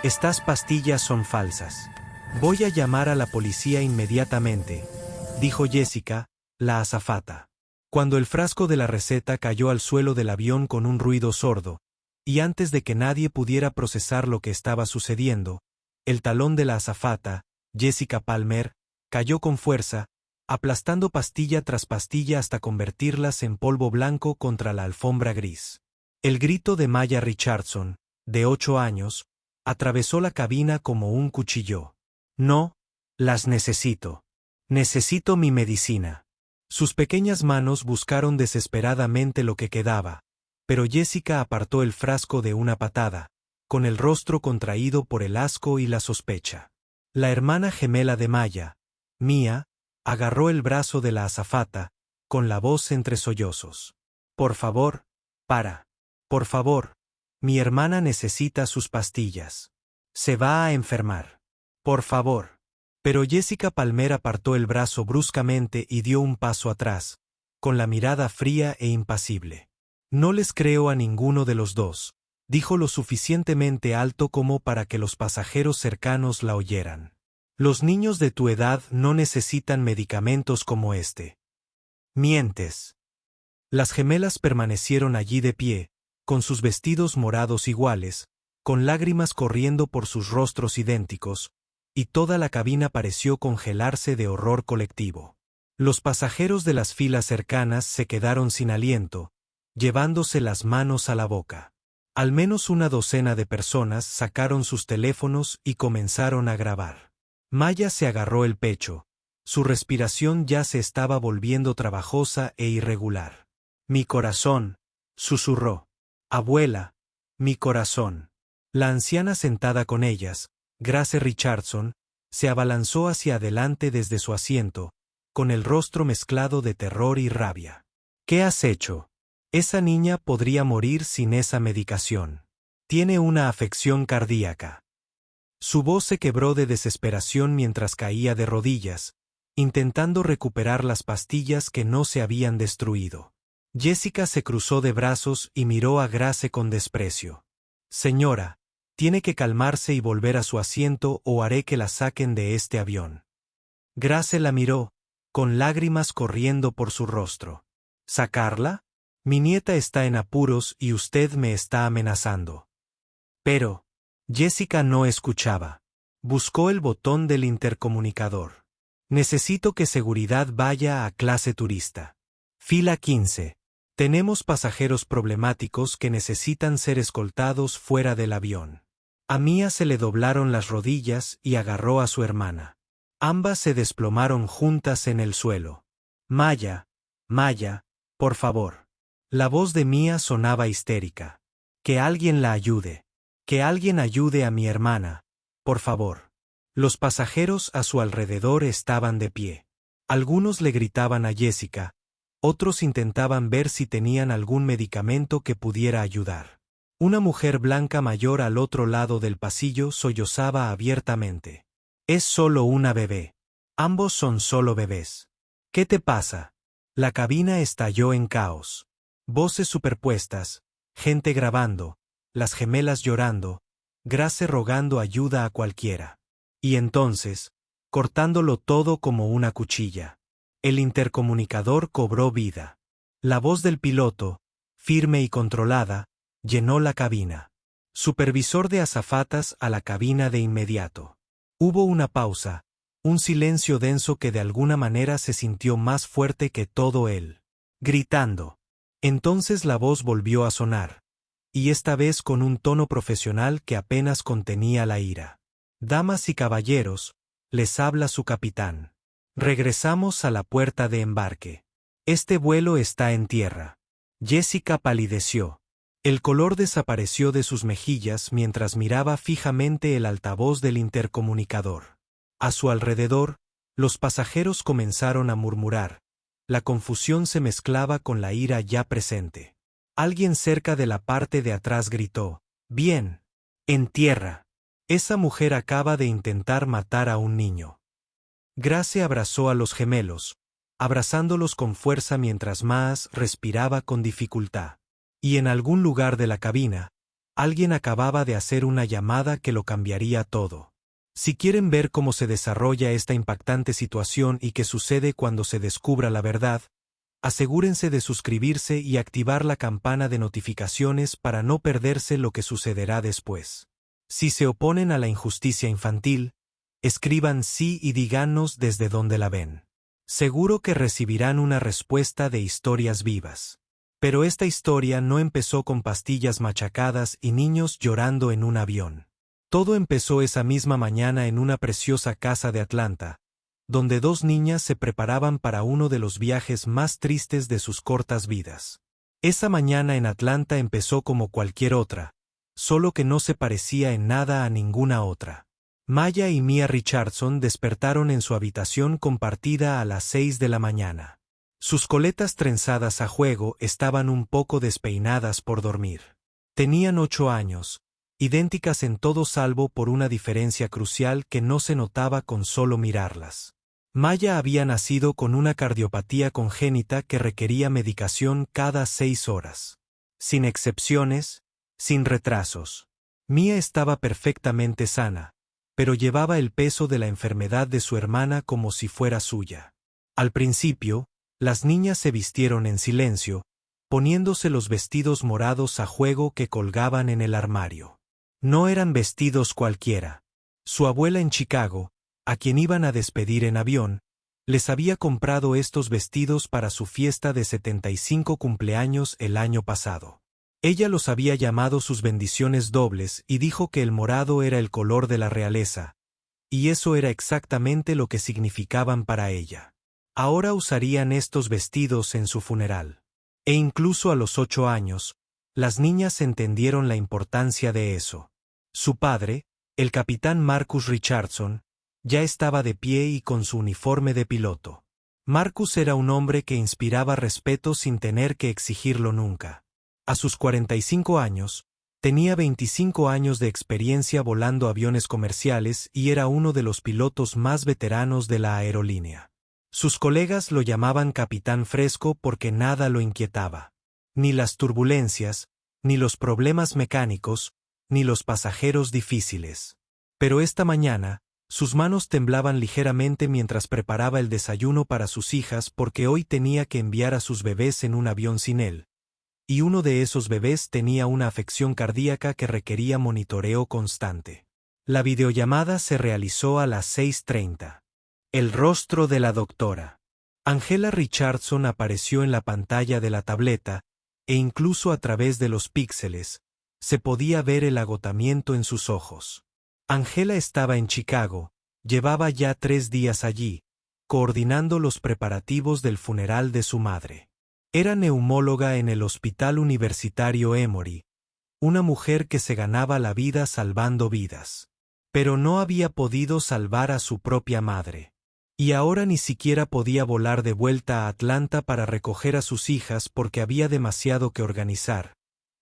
Estas pastillas son falsas. Voy a llamar a la policía inmediatamente, dijo Jessica, la azafata. Cuando el frasco de la receta cayó al suelo del avión con un ruido sordo, y antes de que nadie pudiera procesar lo que estaba sucediendo, el talón de la azafata, Jessica Palmer, cayó con fuerza, aplastando pastilla tras pastilla hasta convertirlas en polvo blanco contra la alfombra gris. El grito de Maya Richardson, de 8 años, atravesó la cabina como un cuchillo. No, las necesito. Necesito mi medicina. Sus pequeñas manos buscaron desesperadamente lo que quedaba, pero Jessica apartó el frasco de una patada, con el rostro contraído por el asco y la sospecha. La hermana gemela de Maya, Mia, agarró el brazo de la azafata, con la voz entre sollozos. Por favor, para. Por favor. Mi hermana necesita sus pastillas. Se va a enfermar. Por favor. Pero Jessica Palmer apartó el brazo bruscamente y dio un paso atrás, con la mirada fría e impasible. No les creo a ninguno de los dos, dijo lo suficientemente alto como para que los pasajeros cercanos la oyeran. Los niños de tu edad no necesitan medicamentos como este. Mientes. Las gemelas permanecieron allí de pie, con sus vestidos morados iguales, con lágrimas corriendo por sus rostros idénticos, y toda la cabina pareció congelarse de horror colectivo. Los pasajeros de las filas cercanas se quedaron sin aliento, llevándose las manos a la boca. Al menos una docena de personas sacaron sus teléfonos y comenzaron a grabar. Maya se agarró el pecho. Su respiración ya se estaba volviendo trabajosa e irregular. Mi corazón, susurró. Abuela, mi corazón. La anciana sentada con ellas, Grace Richardson, se abalanzó hacia adelante desde su asiento, con el rostro mezclado de terror y rabia. ¿Qué has hecho? Esa niña podría morir sin esa medicación. Tiene una afección cardíaca. Su voz se quebró de desesperación mientras caía de rodillas, intentando recuperar las pastillas que no se habían destruido. Jessica se cruzó de brazos y miró a Grace con desprecio. Señora, tiene que calmarse y volver a su asiento o haré que la saquen de este avión. Grace la miró, con lágrimas corriendo por su rostro. ¿Sacarla? Mi nieta está en apuros y usted me está amenazando. Pero, Jessica no escuchaba. Buscó el botón del intercomunicador. Necesito que seguridad vaya a clase turista. Fila 15. Tenemos pasajeros problemáticos que necesitan ser escoltados fuera del avión. A Mia se le doblaron las rodillas y agarró a su hermana. Ambas se desplomaron juntas en el suelo. Maya, Maya, por favor. La voz de Mia sonaba histérica. Que alguien la ayude. Que alguien ayude a mi hermana, por favor. Los pasajeros a su alrededor estaban de pie. Algunos le gritaban a Jessica, otros intentaban ver si tenían algún medicamento que pudiera ayudar. Una mujer blanca mayor al otro lado del pasillo sollozaba abiertamente. Es solo una bebé. Ambos son solo bebés. ¿Qué te pasa? La cabina estalló en caos. Voces superpuestas, gente grabando, las gemelas llorando, Grace rogando ayuda a cualquiera. Y entonces, cortándolo todo como una cuchilla. El intercomunicador cobró vida. La voz del piloto, firme y controlada, llenó la cabina. Supervisor de azafatas a la cabina de inmediato. Hubo una pausa, un silencio denso que de alguna manera se sintió más fuerte que todo él. Gritando. Entonces la voz volvió a sonar, y esta vez con un tono profesional que apenas contenía la ira. Damas y caballeros, les habla su capitán. Regresamos a la puerta de embarque. Este vuelo está en tierra. Jessica palideció. El color desapareció de sus mejillas mientras miraba fijamente el altavoz del intercomunicador. A su alrededor, los pasajeros comenzaron a murmurar. La confusión se mezclaba con la ira ya presente. Alguien cerca de la parte de atrás gritó, «Bien. En tierra. Esa mujer acaba de intentar matar a un niño». Grace abrazó a los gemelos, abrazándolos con fuerza mientras Maas respiraba con dificultad. Y en algún lugar de la cabina, Alguien acababa de hacer una llamada que lo cambiaría todo. Si quieren ver cómo se desarrolla esta impactante situación y qué sucede cuando se descubra la verdad, asegúrense de suscribirse y activar la campana de notificaciones para no perderse lo que sucederá después. Si se oponen a la injusticia infantil, escriban sí y díganos desde dónde la ven. Seguro que recibirán una respuesta de historias vivas. Pero esta historia no empezó con pastillas machacadas y niños llorando en un avión. Todo empezó esa misma mañana en una preciosa casa de Atlanta, donde dos niñas se preparaban para uno de los viajes más tristes de sus cortas vidas. Esa mañana en Atlanta empezó como cualquier otra, solo que no se parecía en nada a ninguna otra. Maya y Mia Richardson despertaron en su habitación compartida a las 6 de la mañana. Sus coletas trenzadas a juego estaban un poco despeinadas por dormir. Tenían 8 años, idénticas en todo salvo por una diferencia crucial que no se notaba con solo mirarlas. Maya había nacido con una cardiopatía congénita que requería medicación cada 6 horas. Sin excepciones, sin retrasos. Mia estaba perfectamente sana, pero llevaba el peso de la enfermedad de su hermana como si fuera suya. Al principio, las niñas se vistieron en silencio, poniéndose los vestidos morados a juego que colgaban en el armario. No eran vestidos cualquiera. Su abuela en Chicago, a quien iban a despedir en avión, les había comprado estos vestidos para su fiesta de 75 cumpleaños el año pasado. Ella los había llamado sus bendiciones dobles y dijo que el morado era el color de la realeza, y eso era exactamente lo que significaban para ella. Ahora usarían estos vestidos en su funeral. E incluso a los 8 años, las niñas entendieron la importancia de eso. Su padre, el capitán Marcus Richardson, ya estaba de pie y con su uniforme de piloto. Marcus era un hombre que inspiraba respeto sin tener que exigirlo nunca. A sus 45 años, tenía 25 años de experiencia volando aviones comerciales y era uno de los pilotos más veteranos de la aerolínea. Sus colegas lo llamaban Capitán Fresco porque nada lo inquietaba. Ni las turbulencias, ni los problemas mecánicos, ni los pasajeros difíciles. Pero esta mañana, sus manos temblaban ligeramente mientras preparaba el desayuno para sus hijas porque hoy tenía que enviar a sus bebés en un avión sin él. Y uno de esos bebés tenía una afección cardíaca que requería monitoreo constante. La videollamada se realizó a las 6:30. El rostro de la doctora. Angela Richardson apareció en la pantalla de la tableta, e incluso a través de los píxeles, se podía ver el agotamiento en sus ojos. Angela estaba en Chicago, llevaba ya 3 días allí, coordinando los preparativos del funeral de su madre. Era neumóloga en el Hospital Universitario Emory, una mujer que se ganaba la vida salvando vidas. Pero no había podido salvar a su propia madre. Y ahora ni siquiera podía volar de vuelta a Atlanta para recoger a sus hijas porque había demasiado que organizar,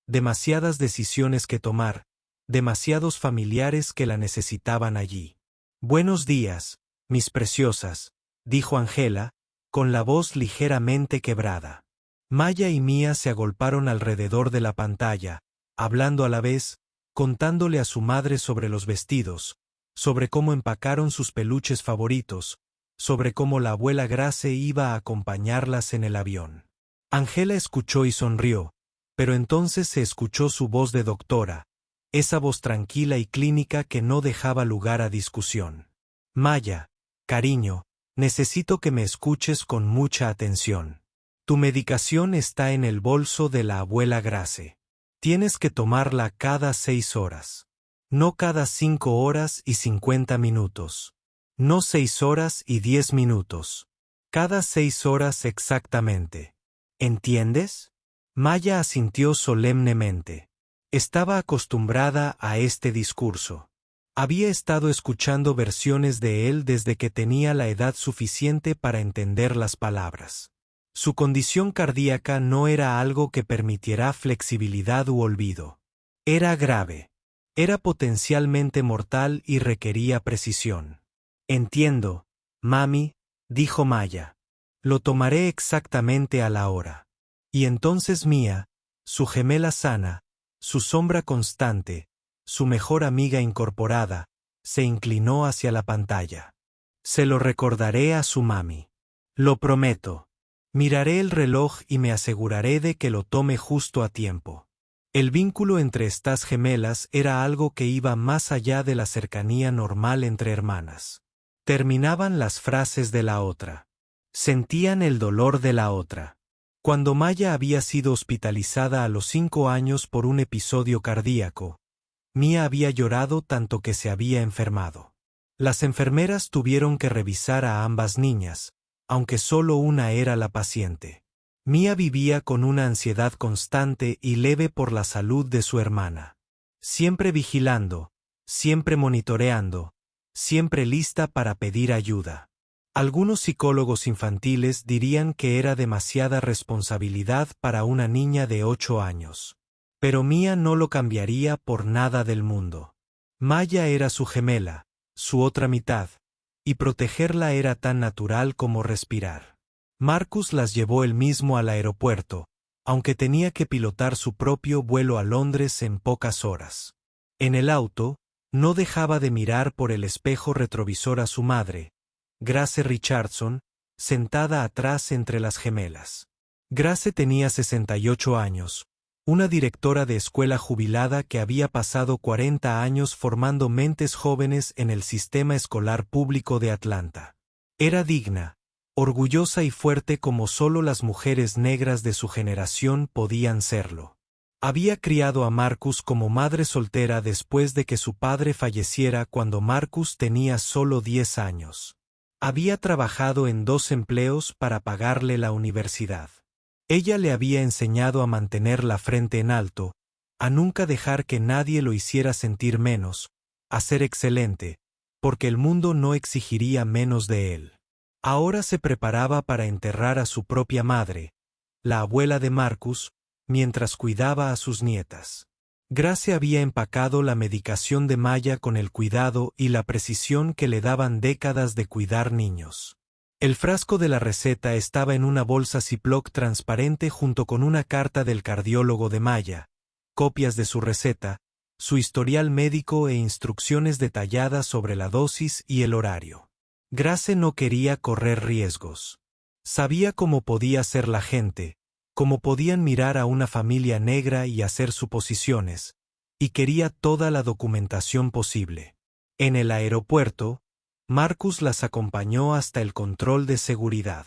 demasiadas decisiones que tomar, demasiados familiares que la necesitaban allí. «Buenos días, mis preciosas», dijo Angela, con la voz ligeramente quebrada. Maya y Mia se agolparon alrededor de la pantalla, hablando a la vez, contándole a su madre sobre los vestidos, sobre cómo empacaron sus peluches favoritos, sobre cómo la abuela Grace iba a acompañarlas en el avión. Angela escuchó y sonrió, pero entonces se escuchó su voz de doctora, esa voz tranquila y clínica que no dejaba lugar a discusión. «Maya, cariño, necesito que me escuches con mucha atención. Tu medicación está en el bolso de la abuela Grace. Tienes que tomarla cada 6 horas. No cada 5 horas y 50 minutos. No 6 horas y 10 minutos. Cada 6 horas exactamente. ¿Entiendes?» Maya asintió solemnemente. Estaba acostumbrada a este discurso. Había estado escuchando versiones de él desde que tenía la edad suficiente para entender las palabras. Su condición cardíaca no era algo que permitiera flexibilidad u olvido. Era grave. Era potencialmente mortal y requería precisión. «Entiendo, mami», dijo Maya. «Lo tomaré exactamente a la hora». Y entonces Mia, su gemela sana, Su sombra constante, su mejor amiga incorporada, se inclinó hacia la pantalla. Se lo recordaré a su mami. Lo prometo. Miraré el reloj y me aseguraré de que lo tome justo a tiempo. El vínculo entre estas gemelas era algo que iba más allá de la cercanía normal entre hermanas. Terminaban las frases de la otra. Sentían el dolor de la otra. Cuando Maya había sido hospitalizada a los 5 años por un episodio cardíaco, Mia había llorado tanto que se había enfermado. Las enfermeras tuvieron que revisar a ambas niñas, aunque solo una era la paciente. Mia vivía con una ansiedad constante y leve por la salud de su hermana. Siempre vigilando, siempre monitoreando, siempre lista para pedir ayuda. Algunos psicólogos infantiles dirían que era demasiada responsabilidad para una niña de 8 años. Pero Mia no lo cambiaría por nada del mundo. Maya era su gemela, su otra mitad, y protegerla era tan natural como respirar. Marcus las llevó él mismo al aeropuerto, aunque tenía que pilotar su propio vuelo a Londres en pocas horas. En el auto, no dejaba de mirar por el espejo retrovisor a su madre, Grace Richardson, sentada atrás entre las gemelas. Grace tenía 68 años, una directora de escuela jubilada que había pasado 40 años formando mentes jóvenes en el sistema escolar público de Atlanta. Era digna, orgullosa y fuerte como solo las mujeres negras de su generación podían serlo. Había criado a Marcus como madre soltera después de que su padre falleciera cuando Marcus tenía solo 10 años. Había trabajado en 2 empleos para pagarle la universidad. Ella le había enseñado a mantener la frente en alto, a nunca dejar que nadie lo hiciera sentir menos, a ser excelente, porque el mundo no exigiría menos de él. Ahora se preparaba para enterrar a su propia madre, la abuela de Marcus, mientras cuidaba a sus nietas. Grace había empacado la medicación de Maya con el cuidado y la precisión que le daban décadas de cuidar niños. El frasco de la receta estaba en una bolsa Ziploc transparente junto con una carta del cardiólogo de Maya, copias de su receta, su historial médico e instrucciones detalladas sobre la dosis y el horario. Grace no quería correr riesgos. Sabía cómo podía ser la gente, cómo podían mirar a una familia negra y hacer suposiciones, y quería toda la documentación posible. En el aeropuerto, Marcus las acompañó hasta el control de seguridad.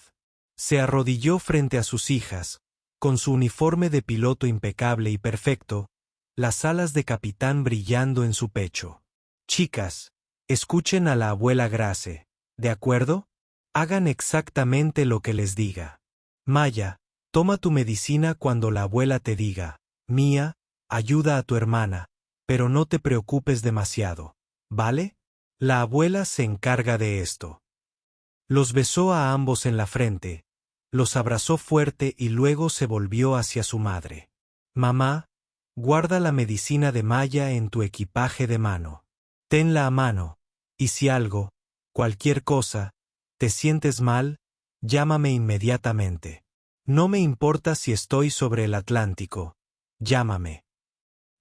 Se arrodilló frente a sus hijas, con su uniforme de piloto impecable y perfecto, las alas de capitán brillando en su pecho. Chicas, escuchen a la abuela Grace, ¿de acuerdo? Hagan exactamente lo que les diga. Maya, toma tu medicina cuando la abuela te diga. Mia, ayuda a tu hermana, pero no te preocupes demasiado, ¿vale? La abuela se encarga de esto. Los besó a ambos en la frente, los abrazó fuerte y luego se volvió hacia su madre. Mamá, guarda la medicina de Maya en tu equipaje de mano. Tenla a mano, y si algo, cualquier cosa, te sientes mal, llámame inmediatamente. No me importa si estoy sobre el Atlántico, llámame.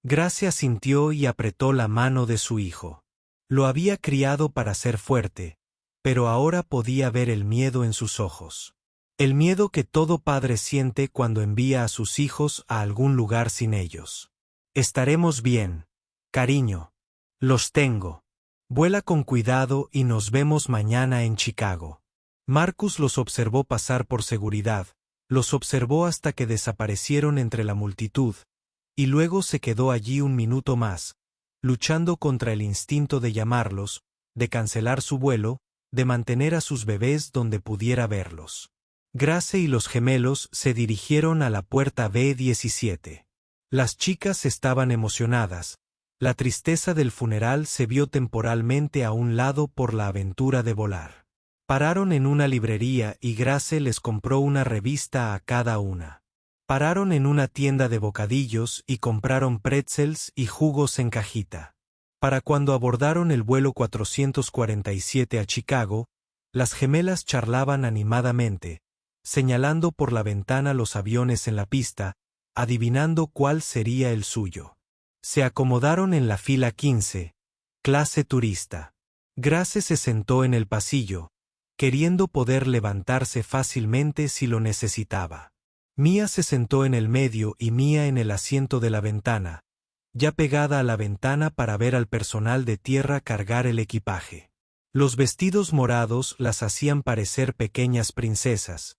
Grace asintió y apretó la mano de su hijo. Lo había criado para ser fuerte, pero ahora podía ver el miedo en sus ojos. El miedo que todo padre siente cuando envía a sus hijos a algún lugar sin ellos. Estaremos bien, cariño. Los tengo. Vuela con cuidado y nos vemos mañana en Chicago. Marcus los observó pasar por seguridad, los observó hasta que desaparecieron entre la multitud, y luego se quedó allí un minuto más, luchando contra el instinto de llamarlos, de cancelar su vuelo, de mantener a sus bebés donde pudiera verlos. Grace y los gemelos se dirigieron a la puerta B-17. Las chicas estaban emocionadas. La tristeza del funeral se vio temporalmente a un lado por la aventura de volar. Pararon en una librería y Grace les compró una revista a cada una. Pararon en una tienda de bocadillos y compraron pretzels y jugos en cajita. Para cuando abordaron el vuelo 447 a Chicago, las gemelas charlaban animadamente, señalando por la ventana los aviones en la pista, adivinando cuál sería el suyo. Se acomodaron en la fila 15, clase turista. Grace se sentó en el pasillo, queriendo poder levantarse fácilmente si lo necesitaba. Mia se sentó en el medio y Mia en el asiento de la ventana, ya pegada a la ventana para ver al personal de tierra cargar el equipaje. Los vestidos morados las hacían parecer pequeñas princesas,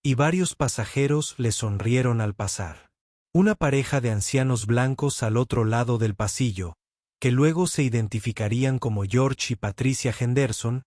y varios pasajeros le sonrieron al pasar. Una pareja de ancianos blancos al otro lado del pasillo, que luego se identificarían como George y Patricia Henderson,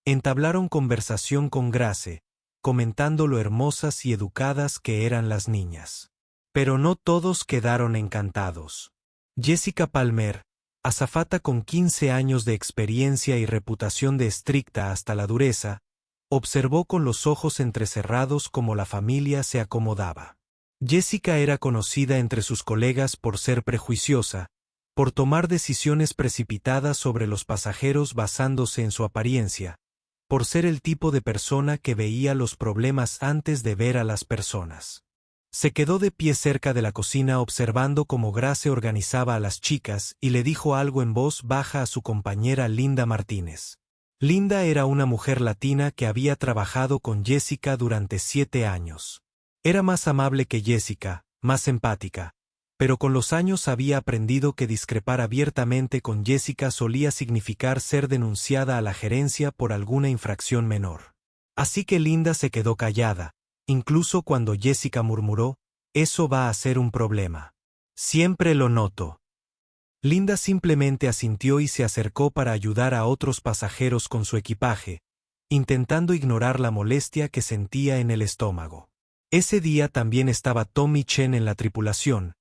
entablaron conversación con Grace, comentando lo hermosas y educadas que eran las niñas. Pero no todos quedaron encantados. Jessica Palmer, azafata con 15 años de experiencia y reputación de estricta hasta la dureza, observó con los ojos entrecerrados cómo la familia se acomodaba. Jessica era conocida entre sus colegas por ser prejuiciosa, por tomar decisiones precipitadas sobre los pasajeros basándose en su apariencia, por ser el tipo de persona que veía los problemas antes de ver a las personas. Se quedó de pie cerca de la cocina observando cómo Grace organizaba a las chicas y le dijo algo en voz baja a su compañera Linda Martínez. Linda era una mujer latina que había trabajado con Jessica durante 7 años. Era más amable que Jessica, más empática, pero con los años había aprendido que discrepar abiertamente con Jessica solía significar ser denunciada a la gerencia por alguna infracción menor. Así que Linda se quedó callada, incluso cuando Jessica murmuró, «Eso va a ser un problema». «Siempre lo noto». Linda simplemente asintió y se acercó para ayudar a otros pasajeros con su equipaje, intentando ignorar la molestia que sentía en el estómago. Ese día también estaba Tommy Chen en la tripulación,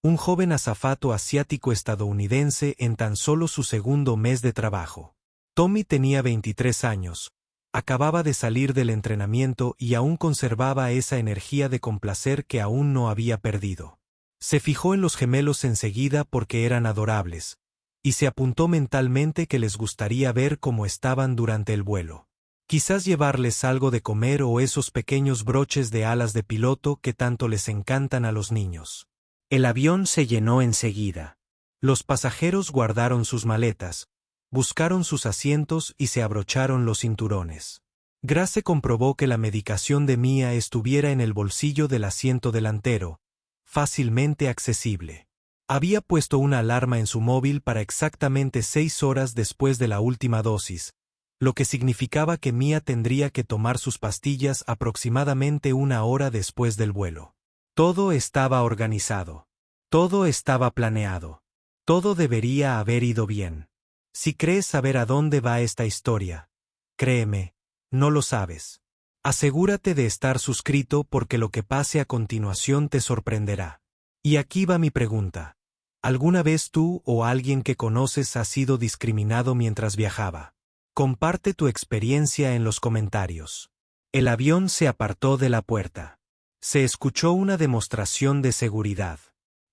un joven azafato asiático estadounidense en tan solo su segundo mes de trabajo. Tommy tenía 23 años, acababa de salir del entrenamiento y aún conservaba esa energía de complacer que aún no había perdido. Se fijó en los gemelos enseguida porque eran adorables, y se apuntó mentalmente que les gustaría ver cómo estaban durante el vuelo. Quizás llevarles algo de comer o esos pequeños broches de alas de piloto que tanto les encantan a los niños. El avión se llenó enseguida. Los pasajeros guardaron sus maletas, buscaron sus asientos y se abrocharon los cinturones. Grace comprobó que la medicación de Mia estuviera en el bolsillo del asiento delantero, fácilmente accesible. Había puesto una alarma en su móvil para exactamente 6 horas después de la última dosis, lo que significaba que Mia tendría que tomar sus pastillas aproximadamente 1 hora después del vuelo. Todo estaba organizado. Todo estaba planeado. Todo debería haber ido bien. Si crees saber a dónde va esta historia, créeme, no lo sabes. Asegúrate de estar suscrito porque lo que pase a continuación te sorprenderá. Y aquí va mi pregunta. ¿Alguna vez tú o alguien que conoces ha sido discriminado mientras viajaba? Comparte tu experiencia en los comentarios. El avión se apartó de la puerta. Se escuchó una demostración de seguridad.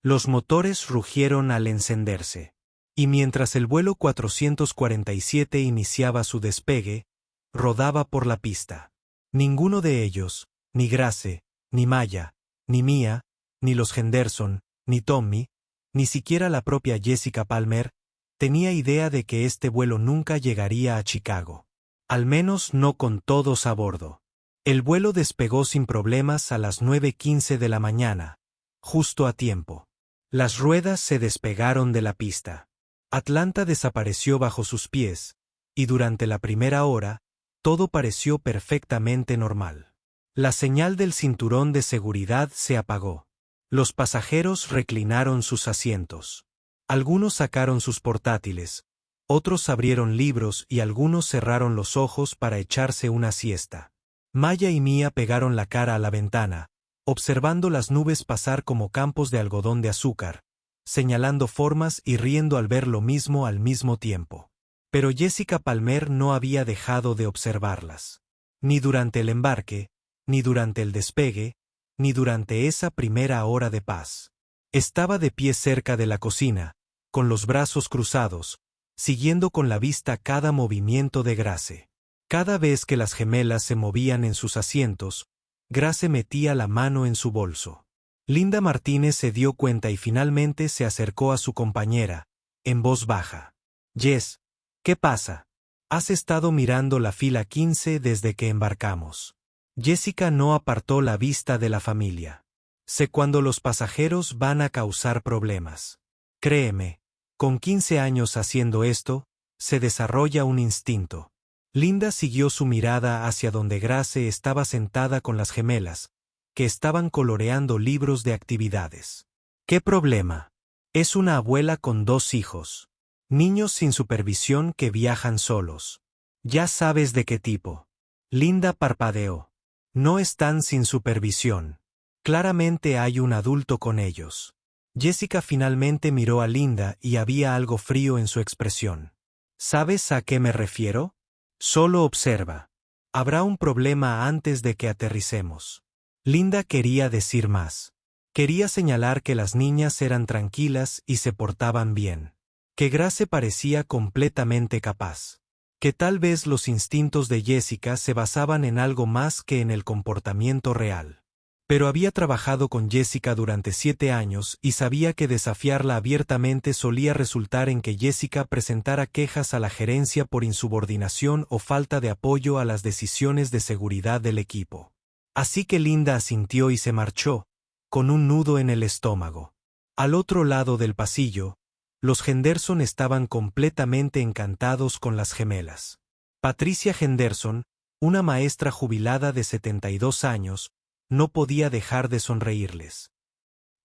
Los motores rugieron al encenderse. Y mientras el vuelo 447 iniciaba su despegue, rodaba por la pista. Ninguno de ellos, ni Grace, ni Maya, ni Mia, ni los Henderson, ni Tommy, ni siquiera la propia Jessica Palmer, tenía idea de que este vuelo nunca llegaría a Chicago. Al menos no con todos a bordo. El vuelo despegó sin problemas a las 9:15 de la mañana, justo a tiempo. Las ruedas se despegaron de la pista. Atlanta desapareció bajo sus pies, y durante la primera hora, todo pareció perfectamente normal. La señal del cinturón de seguridad se apagó. Los pasajeros reclinaron sus asientos. Algunos sacaron sus portátiles, otros abrieron libros y algunos cerraron los ojos para echarse una siesta. Maya y Mia pegaron la cara a la ventana, observando las nubes pasar como campos de algodón de azúcar, señalando formas y riendo al ver lo mismo al mismo tiempo. Pero Jessica Palmer no había dejado de observarlas. Ni durante el embarque, ni durante el despegue, ni durante esa primera hora de paz. Estaba de pie cerca de la cocina, con los brazos cruzados, siguiendo con la vista cada movimiento de Grace. Cada vez que las gemelas se movían en sus asientos, Grace metía la mano en su bolso. Linda Martínez se dio cuenta y finalmente se acercó a su compañera, en voz baja. Jess, ¿qué pasa? Has estado mirando la fila 15 desde que embarcamos. Jessica no apartó la vista de la familia. Sé cuando los pasajeros van a causar problemas. Créeme, con 15 años haciendo esto, se desarrolla un instinto. Linda siguió su mirada hacia donde Grace estaba sentada con las gemelas, que estaban coloreando libros de actividades. ¿Qué problema? Es una abuela con 2 hijos. Niños sin supervisión que viajan solos. Ya sabes de qué tipo. Linda parpadeó. No están sin supervisión. Claramente hay un adulto con ellos. Jessica finalmente miró a Linda y había algo frío en su expresión. ¿Sabes a qué me refiero? Solo observa. Habrá un problema antes de que aterricemos. Linda quería decir más. Quería señalar que las niñas eran tranquilas y se portaban bien. Que Grace parecía completamente capaz. Que tal vez los instintos de Jessica se basaban en algo más que en el comportamiento real. Pero había trabajado con Jessica durante 7 años y sabía que desafiarla abiertamente solía resultar en que Jessica presentara quejas a la gerencia por insubordinación o falta de apoyo a las decisiones de seguridad del equipo. Así que Linda asintió y se marchó, con un nudo en el estómago. Al otro lado del pasillo, los Henderson estaban completamente encantados con las gemelas. Patricia Henderson, una maestra jubilada de 72 años, no podía dejar de sonreírles.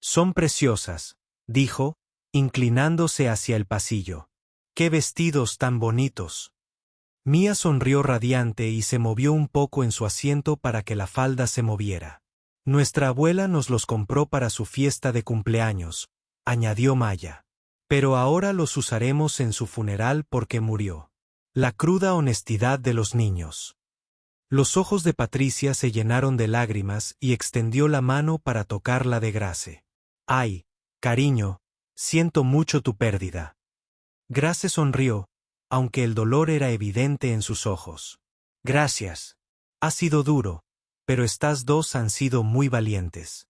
Son preciosas, dijo, inclinándose hacia el pasillo. ¡Qué vestidos tan bonitos! Mia sonrió radiante y se movió un poco en su asiento para que la falda se moviera. Nuestra abuela nos los compró para su fiesta de cumpleaños, añadió Maya. Pero ahora los usaremos en su funeral porque murió. La cruda honestidad de los niños. Los ojos de Patricia se llenaron de lágrimas y extendió la mano para tocar la de Grace. Ay, cariño, siento mucho tu pérdida. Grace sonrió, aunque el dolor era evidente en sus ojos. Gracias. Ha sido duro, pero estas dos han sido muy valientes.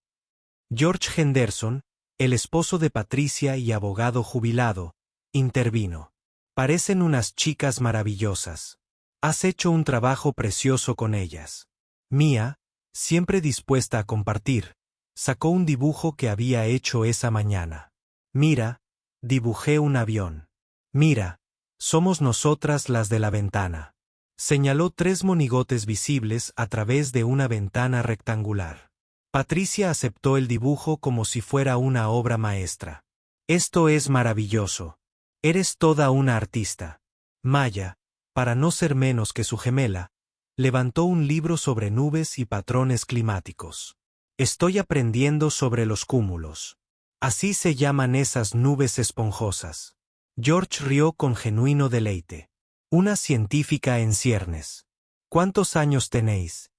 George Henderson, el esposo de Patricia y abogado jubilado, intervino. Parecen unas chicas maravillosas. Has hecho un trabajo precioso con ellas. Mia, siempre dispuesta a compartir, sacó un dibujo que había hecho esa mañana. Mira, dibujé un avión. Mira, somos nosotras las de la ventana. Señaló 3 monigotes visibles a través de una ventana rectangular. Patricia aceptó el dibujo como si fuera una obra maestra. Esto es maravilloso. Eres toda una artista. Maya, para no ser menos que su gemela, levantó un libro sobre nubes y patrones climáticos. Estoy aprendiendo sobre los cúmulos. Así se llaman esas nubes esponjosas. George rió con genuino deleite. Una científica en ciernes. ¿Cuántos años tenéis?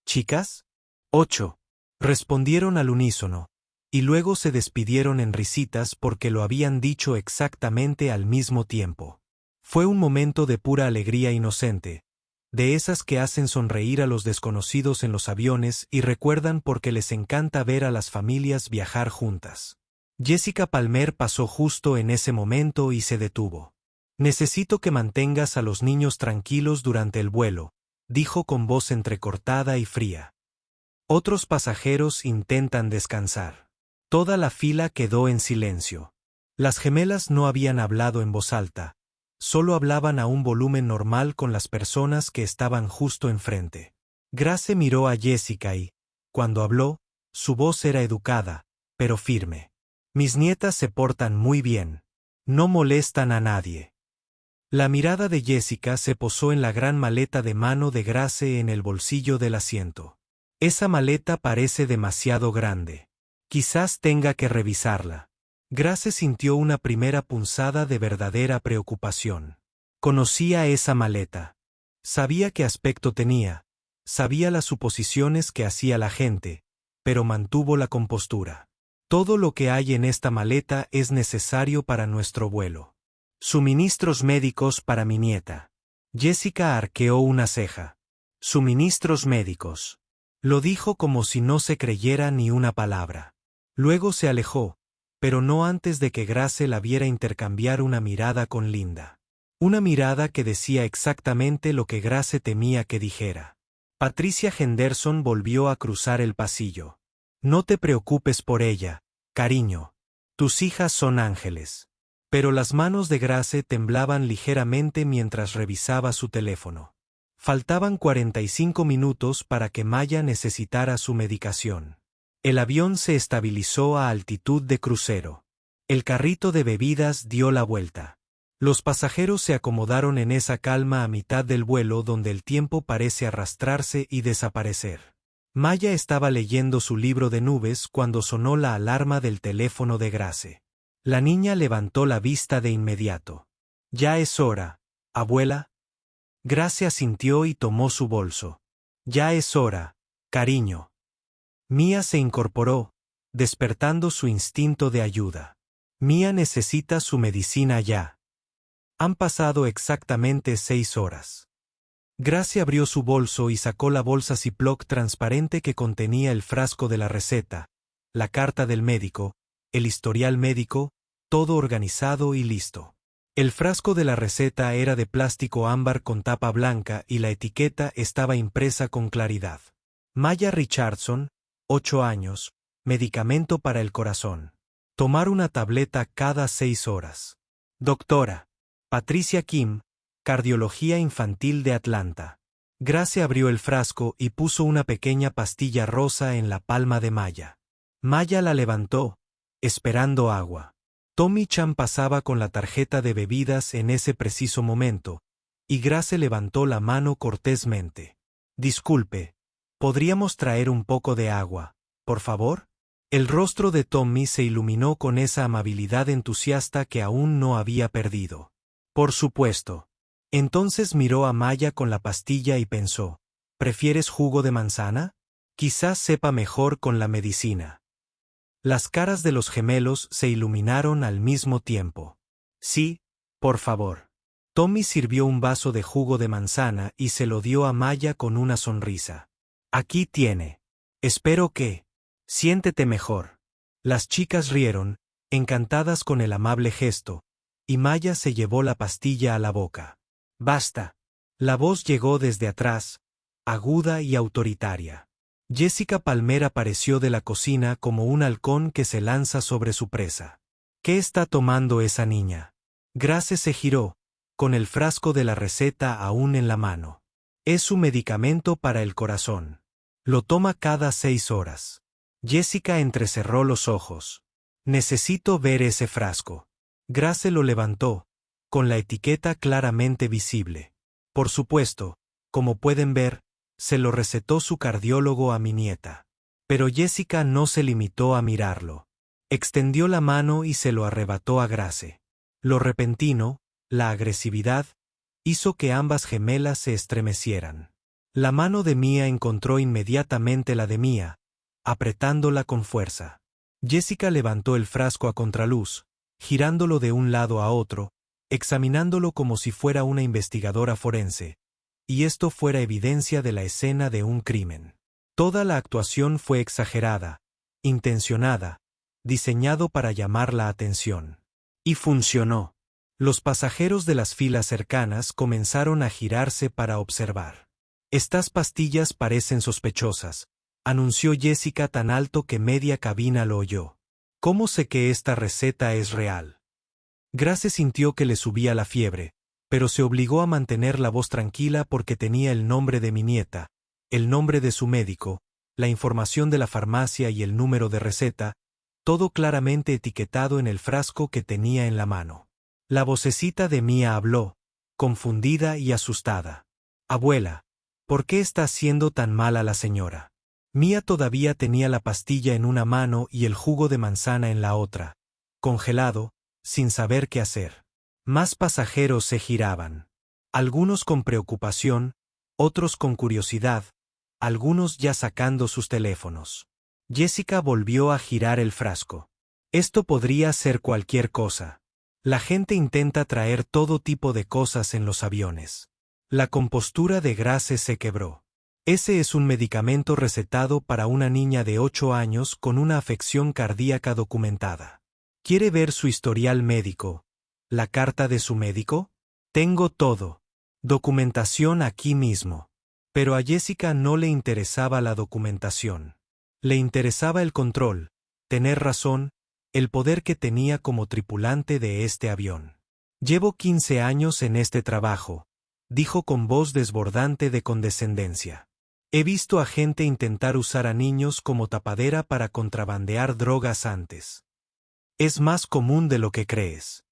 ¿Chicas? 8. Respondieron al unísono, y luego se despidieron en risitas porque lo habían dicho exactamente al mismo tiempo. Fue un momento de pura alegría inocente, de esas que hacen sonreír a los desconocidos en los aviones y recuerdan porque les encanta ver a las familias viajar juntas. Jessica Palmer pasó justo en ese momento y se detuvo. Necesito que mantengas a los niños tranquilos durante el vuelo, dijo con voz entrecortada y fría. Otros pasajeros intentan descansar. Toda la fila quedó en silencio. Las gemelas no habían hablado en voz alta. Solo hablaban a un volumen normal con las personas que estaban justo enfrente. Grace miró a Jessica y, cuando habló, su voz era educada, pero firme. Mis nietas se portan muy bien. No molestan a nadie. La mirada de Jessica se posó en la gran maleta de mano de Grace en el bolsillo del asiento. Esa maleta parece demasiado grande. Quizás tenga que revisarla. Grace sintió una primera punzada de verdadera preocupación. Conocía esa maleta. Sabía qué aspecto tenía, sabía las suposiciones que hacía la gente, pero mantuvo la compostura. Todo lo que hay en esta maleta es necesario para nuestro vuelo. Suministros médicos para mi nieta. Jessica arqueó una ceja. Suministros médicos. Lo dijo como si no se creyera ni una palabra. Luego se alejó, pero no antes de que Grace la viera intercambiar una mirada con Linda. Una mirada que decía exactamente lo que Grace temía que dijera. Patricia Henderson volvió a cruzar el pasillo. No te preocupes por ella, cariño. Tus hijas son ángeles. Pero las manos de Grace temblaban ligeramente mientras revisaba su teléfono. Faltaban 45 minutos para que Maya necesitara su medicación. El avión se estabilizó a altitud de crucero. El carrito de bebidas dio la vuelta. Los pasajeros se acomodaron en esa calma a mitad del vuelo donde el tiempo parece arrastrarse y desaparecer. Maya estaba leyendo su libro de nubes cuando sonó la alarma del teléfono de Grace. La niña levantó la vista de inmediato. «Ya es hora, abuela». Grace asintió y tomó su bolso. «Ya es hora, cariño». Mía se incorporó, despertando su instinto de ayuda. «Mía necesita su medicina ya». Han pasado exactamente 6 horas. Grace abrió su bolso y sacó la bolsa Ziploc transparente que contenía el frasco de la receta, la carta del médico, el historial médico, todo organizado y listo. El frasco de la receta era de plástico ámbar con tapa blanca y la etiqueta estaba impresa con claridad. Maya Richardson, 8 años, medicamento para el corazón. Tomar una tableta cada 6 horas. Doctora Patricia Kim, Cardiología Infantil de Atlanta. Grace abrió el frasco y puso una pequeña pastilla rosa en la palma de Maya. Maya la levantó, esperando agua. Tommy Chan pasaba con la tarjeta de bebidas en ese preciso momento, y Grace levantó la mano cortésmente. «Disculpe, ¿podríamos traer un poco de agua, por favor?» El rostro de Tommy se iluminó con esa amabilidad entusiasta que aún no había perdido. «Por supuesto». Entonces miró a Maya con la pastilla y pensó, ¿prefieres jugo de manzana? Quizás sepa mejor con la medicina. Las caras de los gemelos se iluminaron al mismo tiempo. Sí, por favor. Tommy sirvió un vaso de jugo de manzana y se lo dio a Maya con una sonrisa. Aquí tiene. Espero que... Siéntete mejor. Las chicas rieron, encantadas con el amable gesto, y Maya se llevó la pastilla a la boca. Basta. La voz llegó desde atrás, aguda y autoritaria. Jessica Palmer apareció de la cocina como un halcón que se lanza sobre su presa. ¿Qué está tomando esa niña? Grace se giró, con el frasco de la receta aún en la mano. Es su medicamento para el corazón. Lo toma cada 6 horas. Jessica entrecerró los ojos. Necesito ver ese frasco. Grace lo levantó, con la etiqueta claramente visible. Por supuesto, como pueden ver, se lo recetó su cardiólogo a mi nieta. Pero Jessica no se limitó a mirarlo. Extendió la mano y se lo arrebató a Grace. Lo repentino, la agresividad, hizo que ambas gemelas se estremecieran. La mano de Mía encontró inmediatamente la de Mía, apretándola con fuerza. Jessica levantó el frasco a contraluz, girándolo de un lado a otro, examinándolo como si fuera una investigadora forense, y esto fuera evidencia de la escena de un crimen. Toda la actuación fue exagerada, intencionada, diseñado para llamar la atención. Y funcionó. Los pasajeros de las filas cercanas comenzaron a girarse para observar. «Estas pastillas parecen sospechosas», anunció Jessica tan alto que media cabina lo oyó. «¿Cómo sé que esta receta es real?» Grace sintió que le subía la fiebre, pero se obligó a mantener la voz tranquila porque tenía el nombre de mi nieta, el nombre de su médico, la información de la farmacia y el número de receta, todo claramente etiquetado en el frasco que tenía en la mano. La vocecita de Mía habló, confundida y asustada. «Abuela, ¿por qué está haciendo tan mal a la señora?» Mía todavía tenía la pastilla en una mano y el jugo de manzana en la otra, congelado, sin saber qué hacer. Más pasajeros se giraban. Algunos con preocupación, otros con curiosidad, algunos ya sacando sus teléfonos. Jessica volvió a girar el frasco. Esto podría ser cualquier cosa. La gente intenta traer todo tipo de cosas en los aviones. La compostura de Grace se quebró. Ese es un medicamento recetado para una niña de 8 años con una afección cardíaca documentada. ¿Quiere ver su historial médico? ¿La carta de su médico? Tengo todo. Documentación aquí mismo. Pero a Jessica no le interesaba la documentación. Le interesaba el control, tener razón, el poder que tenía como tripulante de este avión. Llevo 15 años en este trabajo, dijo con voz desbordante de condescendencia. He visto a gente intentar usar a niños como tapadera para contrabandear drogas antes. Es más común de lo que crees.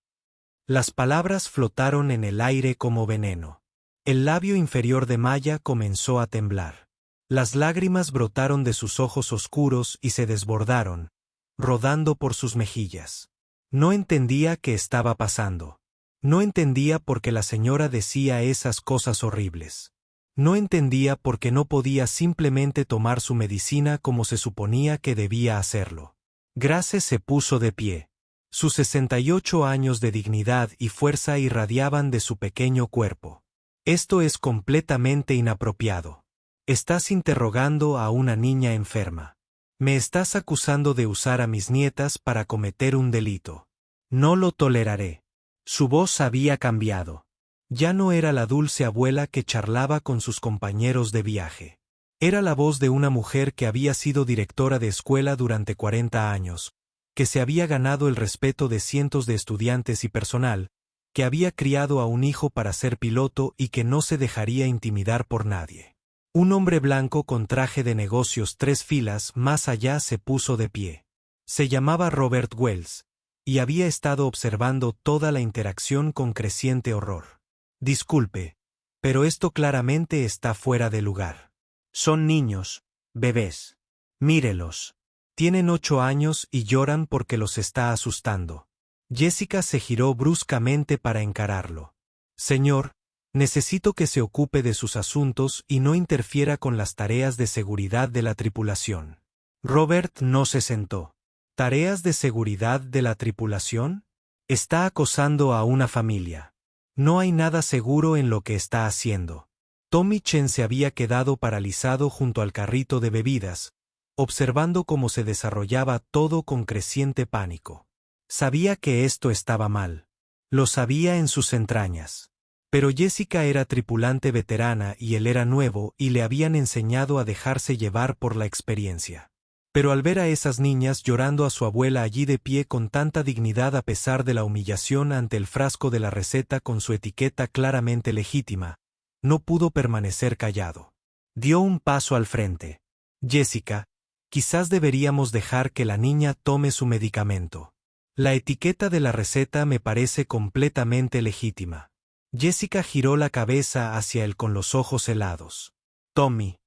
Las palabras flotaron en el aire como veneno. El labio inferior de Maya comenzó a temblar. Las lágrimas brotaron de sus ojos oscuros y se desbordaron, rodando por sus mejillas. No entendía qué estaba pasando. No entendía por qué la señora decía esas cosas horribles. No entendía por qué no podía simplemente tomar su medicina como se suponía que debía hacerlo. Grace se puso de pie. Sus 68 años de dignidad y fuerza irradiaban de su pequeño cuerpo. Esto es completamente inapropiado. Estás interrogando a una niña enferma. Me estás acusando de usar a mis nietas para cometer un delito. No lo toleraré. Su voz había cambiado. Ya no era la dulce abuela que charlaba con sus compañeros de viaje. Era la voz de una mujer que había sido directora de escuela durante 40 años, que se había ganado el respeto de cientos de estudiantes y personal, que había criado a un hijo para ser piloto y que no se dejaría intimidar por nadie. Un hombre blanco con traje de negocios 3 filas más allá se puso de pie. Se llamaba Robert Wells, y había estado observando toda la interacción con creciente horror. Disculpe, pero esto claramente está fuera de lugar. Son niños, bebés. Mírelos. Tienen 8 años y lloran porque los está asustando. Jessica se giró bruscamente para encararlo. Señor, necesito que se ocupe de sus asuntos y no interfiera con las tareas de seguridad de la tripulación. Robert no se sentó. ¿Tareas de seguridad de la tripulación? Está acosando a una familia. No hay nada seguro en lo que está haciendo. Tommy Chen se había quedado paralizado junto al carrito de bebidas, observando cómo se desarrollaba todo con creciente pánico. Sabía que esto estaba mal. Lo sabía en sus entrañas. Pero Jessica era tripulante veterana y él era nuevo y le habían enseñado a dejarse llevar por la experiencia. Pero al ver a esas niñas llorando a su abuela allí de pie con tanta dignidad a pesar de la humillación ante el frasco de la receta con su etiqueta claramente legítima, no pudo permanecer callado. Dio un paso al frente. Jessica, quizás deberíamos dejar que la niña tome su medicamento. La etiqueta de la receta me parece completamente legítima. Jessica giró la cabeza hacia él con los ojos helados. Tommy,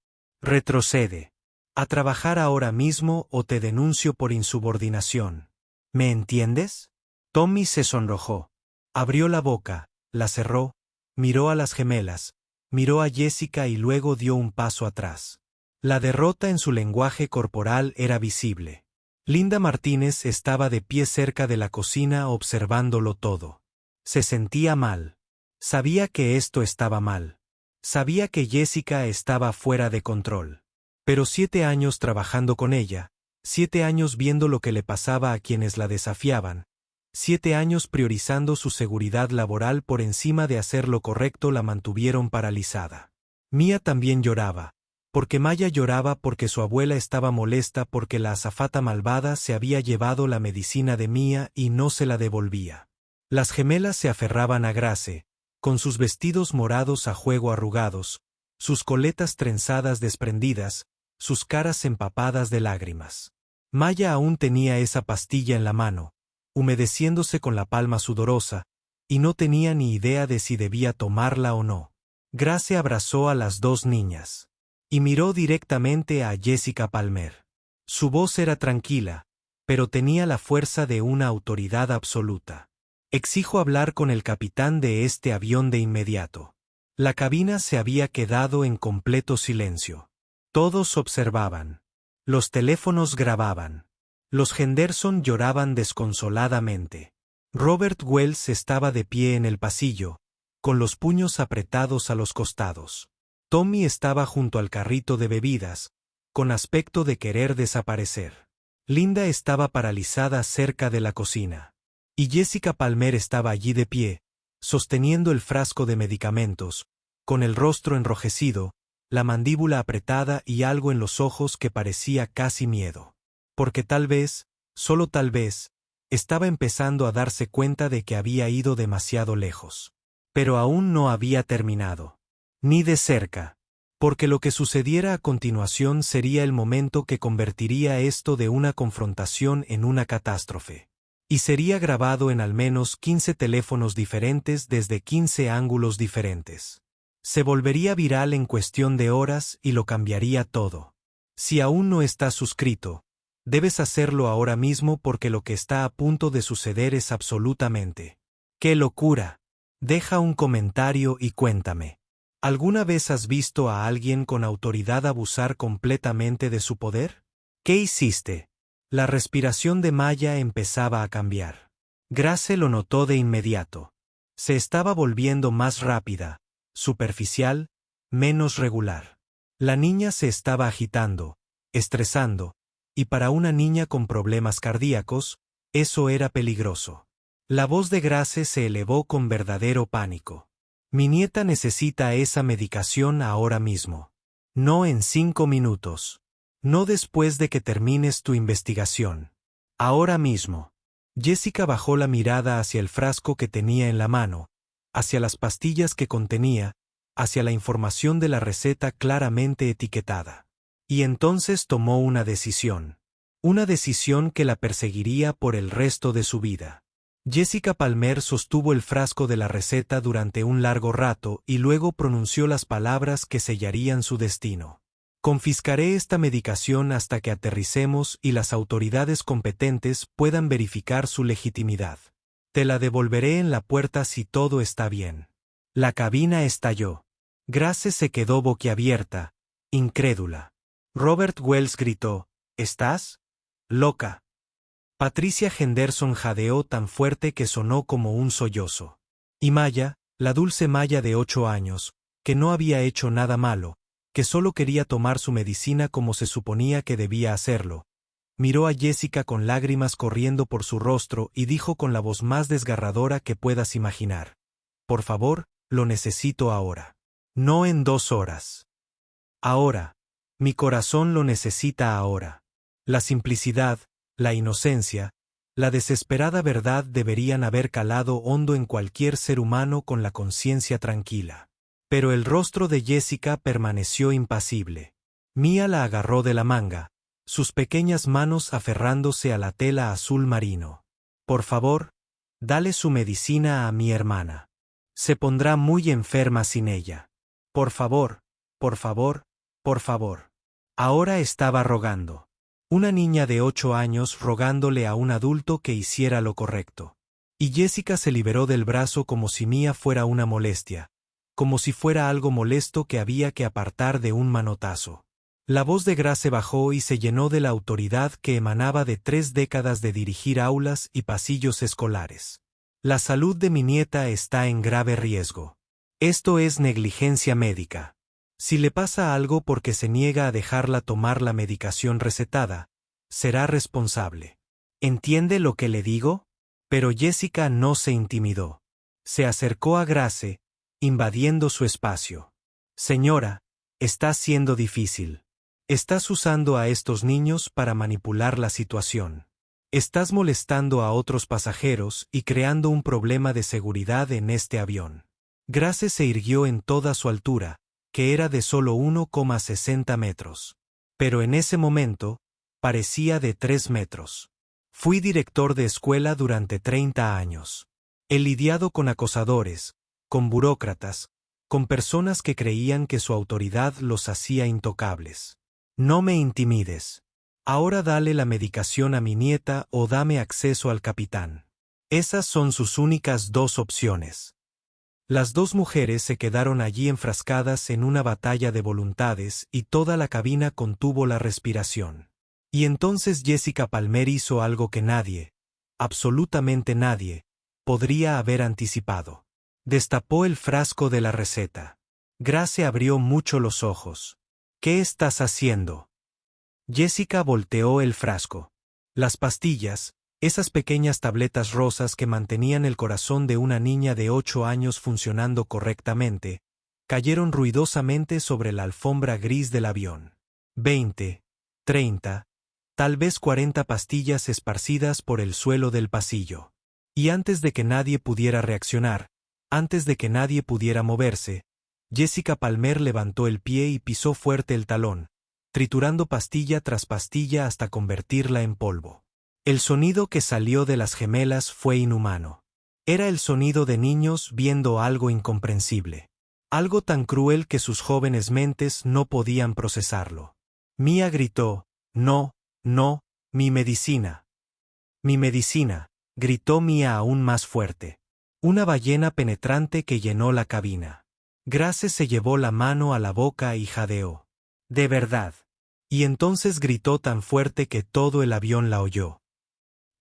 retrocede. A trabajar ahora mismo o te denuncio por insubordinación. ¿Me entiendes? Tommy se sonrojó. Abrió la boca, la cerró, miró a las gemelas, miró a Jessica y luego dio un paso atrás. La derrota en su lenguaje corporal era visible. Linda Martínez estaba de pie cerca de la cocina observándolo todo. Se sentía mal. Sabía que esto estaba mal. Sabía que Jessica estaba fuera de control. Pero 7 años trabajando con ella, 7 años viendo lo que le pasaba a quienes la desafiaban, 7 años priorizando su seguridad laboral por encima de hacer lo correcto la mantuvieron paralizada. Mía también lloraba, porque Maya lloraba porque su abuela estaba molesta porque la azafata malvada se había llevado la medicina de Mía y no se la devolvía. Las gemelas se aferraban a Grace, con sus vestidos morados a juego arrugados, sus coletas trenzadas desprendidas, sus caras empapadas de lágrimas. Maya aún tenía esa pastilla en la mano, humedeciéndose con la palma sudorosa, y no tenía ni idea de si debía tomarla o no. Grace abrazó a las 2 niñas. Y miró directamente a Jessica Palmer. Su voz era tranquila, pero tenía la fuerza de una autoridad absoluta. Exijo hablar con el capitán de este avión de inmediato. La cabina se había quedado en completo silencio. Todos observaban. Los teléfonos grababan. Los Henderson lloraban desconsoladamente. Robert Wells estaba de pie en el pasillo, con los puños apretados a los costados. Tommy estaba junto al carrito de bebidas, con aspecto de querer desaparecer. Linda estaba paralizada cerca de la cocina. Y Jessica Palmer estaba allí de pie, sosteniendo el frasco de medicamentos, con el rostro enrojecido, la mandíbula apretada y algo en los ojos que parecía casi miedo. Porque tal vez, solo tal vez, estaba empezando a darse cuenta de que había ido demasiado lejos. Pero aún no había terminado. Ni de cerca. Porque lo que sucediera a continuación sería el momento que convertiría esto de una confrontación en una catástrofe. Y sería grabado en al menos 15 teléfonos diferentes desde 15 ángulos diferentes. Se volvería viral en cuestión de horas y lo cambiaría todo. Si aún no estás suscrito, debes hacerlo ahora mismo porque lo que está a punto de suceder es absolutamente. ¡Qué locura! Deja un comentario y cuéntame. ¿Alguna vez has visto a alguien con autoridad abusar completamente de su poder? ¿Qué hiciste? La respiración de Maya empezaba a cambiar. Grace lo notó de inmediato. Se estaba volviendo más rápida, superficial, menos regular. La niña se estaba agitando, estresando, y para una niña con problemas cardíacos, eso era peligroso. La voz de Grace se elevó con verdadero pánico. Mi nieta necesita esa medicación ahora mismo. No en 5 minutos. No después de que termines tu investigación. Ahora mismo. Jessica bajó la mirada hacia el frasco que tenía en la mano, hacia las pastillas que contenía, hacia la información de la receta claramente etiquetada. Y entonces tomó una decisión. Una decisión que la perseguiría por el resto de su vida. Jessica Palmer sostuvo el frasco de la receta durante un largo rato y luego pronunció las palabras que sellarían su destino. Confiscaré esta medicación hasta que aterricemos y las autoridades competentes puedan verificar su legitimidad. Te la devolveré en la puerta si todo está bien. La cabina estalló. Grace se quedó boquiabierta, incrédula. Robert Wells gritó, ¿estás loca? Patricia Henderson jadeó tan fuerte que sonó como un sollozo. Y Maya, la dulce Maya de 8 años, que no había hecho nada malo, que solo quería tomar su medicina como se suponía que debía hacerlo, miró a Jessica con lágrimas corriendo por su rostro y dijo con la voz más desgarradora que puedas imaginar. Por favor, lo necesito ahora. No en 2 horas. Ahora. Mi corazón lo necesita ahora. La simplicidad, la inocencia, la desesperada verdad deberían haber calado hondo en cualquier ser humano con la conciencia tranquila. Pero el rostro de Jessica permaneció impasible. Mia la agarró de la manga, sus pequeñas manos aferrándose a la tela azul marino. Por favor, dale su medicina a mi hermana. Se pondrá muy enferma sin ella. Por favor, por favor, por favor. Ahora estaba rogando. Una niña de 8 años rogándole a un adulto que hiciera lo correcto. Y Jessica se liberó del brazo como si Mia fuera una molestia, como si fuera algo molesto que había que apartar de un manotazo. La voz de Grace bajó y se llenó de la autoridad que emanaba de 3 décadas de dirigir aulas y pasillos escolares. La salud de mi nieta está en grave riesgo. Esto es negligencia médica. Si le pasa algo porque se niega a dejarla tomar la medicación recetada, será responsable. ¿Entiende lo que le digo? Pero Jessica no se intimidó. Se acercó a Grace, invadiendo su espacio. Señora, está siendo difícil. Estás usando a estos niños para manipular la situación. Estás molestando a otros pasajeros y creando un problema de seguridad en este avión. Grace se irguió en toda su altura, que era de solo 1,60 metros. Pero en ese momento, parecía de 3 metros. Fui director de escuela durante 30 años. He lidiado con acosadores, con burócratas, con personas que creían que su autoridad los hacía intocables. No me intimides. Ahora dale la medicación a mi nieta o dame acceso al capitán. Esas son sus únicas 2 opciones. Las 2 mujeres se quedaron allí enfrascadas en una batalla de voluntades y toda la cabina contuvo la respiración. Y entonces Jessica Palmer hizo algo que nadie, absolutamente nadie, podría haber anticipado. Destapó el frasco de la receta. Grace abrió mucho los ojos. ¿Qué estás haciendo? Jessica volteó el frasco. Las pastillas, esas pequeñas tabletas rosas que mantenían el corazón de una niña de 8 años funcionando correctamente, cayeron ruidosamente sobre la alfombra gris del avión. 20, 30, tal vez 40 pastillas esparcidas por el suelo del pasillo. Y antes de que nadie pudiera reaccionar, antes de que nadie pudiera moverse, Jessica Palmer levantó el pie y pisó fuerte el talón, triturando pastilla tras pastilla hasta convertirla en polvo. El sonido que salió de las gemelas fue inhumano. Era el sonido de niños viendo algo incomprensible. Algo tan cruel que sus jóvenes mentes no podían procesarlo. Mia gritó, «No, no, mi medicina». «Mi medicina», gritó Mia aún más fuerte. Una ballena penetrante que llenó la cabina. Grace se llevó la mano a la boca y jadeó. «De verdad». Y entonces gritó tan fuerte que todo el avión la oyó.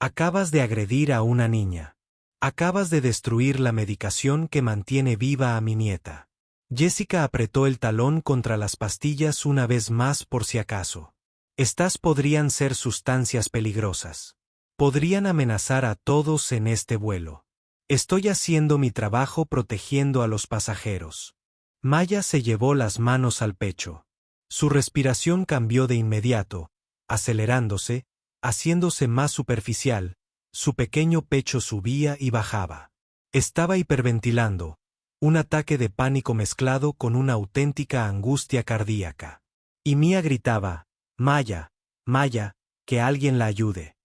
«Acabas de agredir a una niña. Acabas de destruir la medicación que mantiene viva a mi nieta». Jessica apretó el talón contra las pastillas una vez más por si acaso. Estas podrían ser sustancias peligrosas. Podrían amenazar a todos en este vuelo. Estoy haciendo mi trabajo protegiendo a los pasajeros. Maya se llevó las manos al pecho. Su respiración cambió de inmediato, acelerándose, haciéndose más superficial, su pequeño pecho subía y bajaba. Estaba hiperventilando, un ataque de pánico mezclado con una auténtica angustia cardíaca. Y Mia gritaba, «Maya, Maya, que alguien la ayude.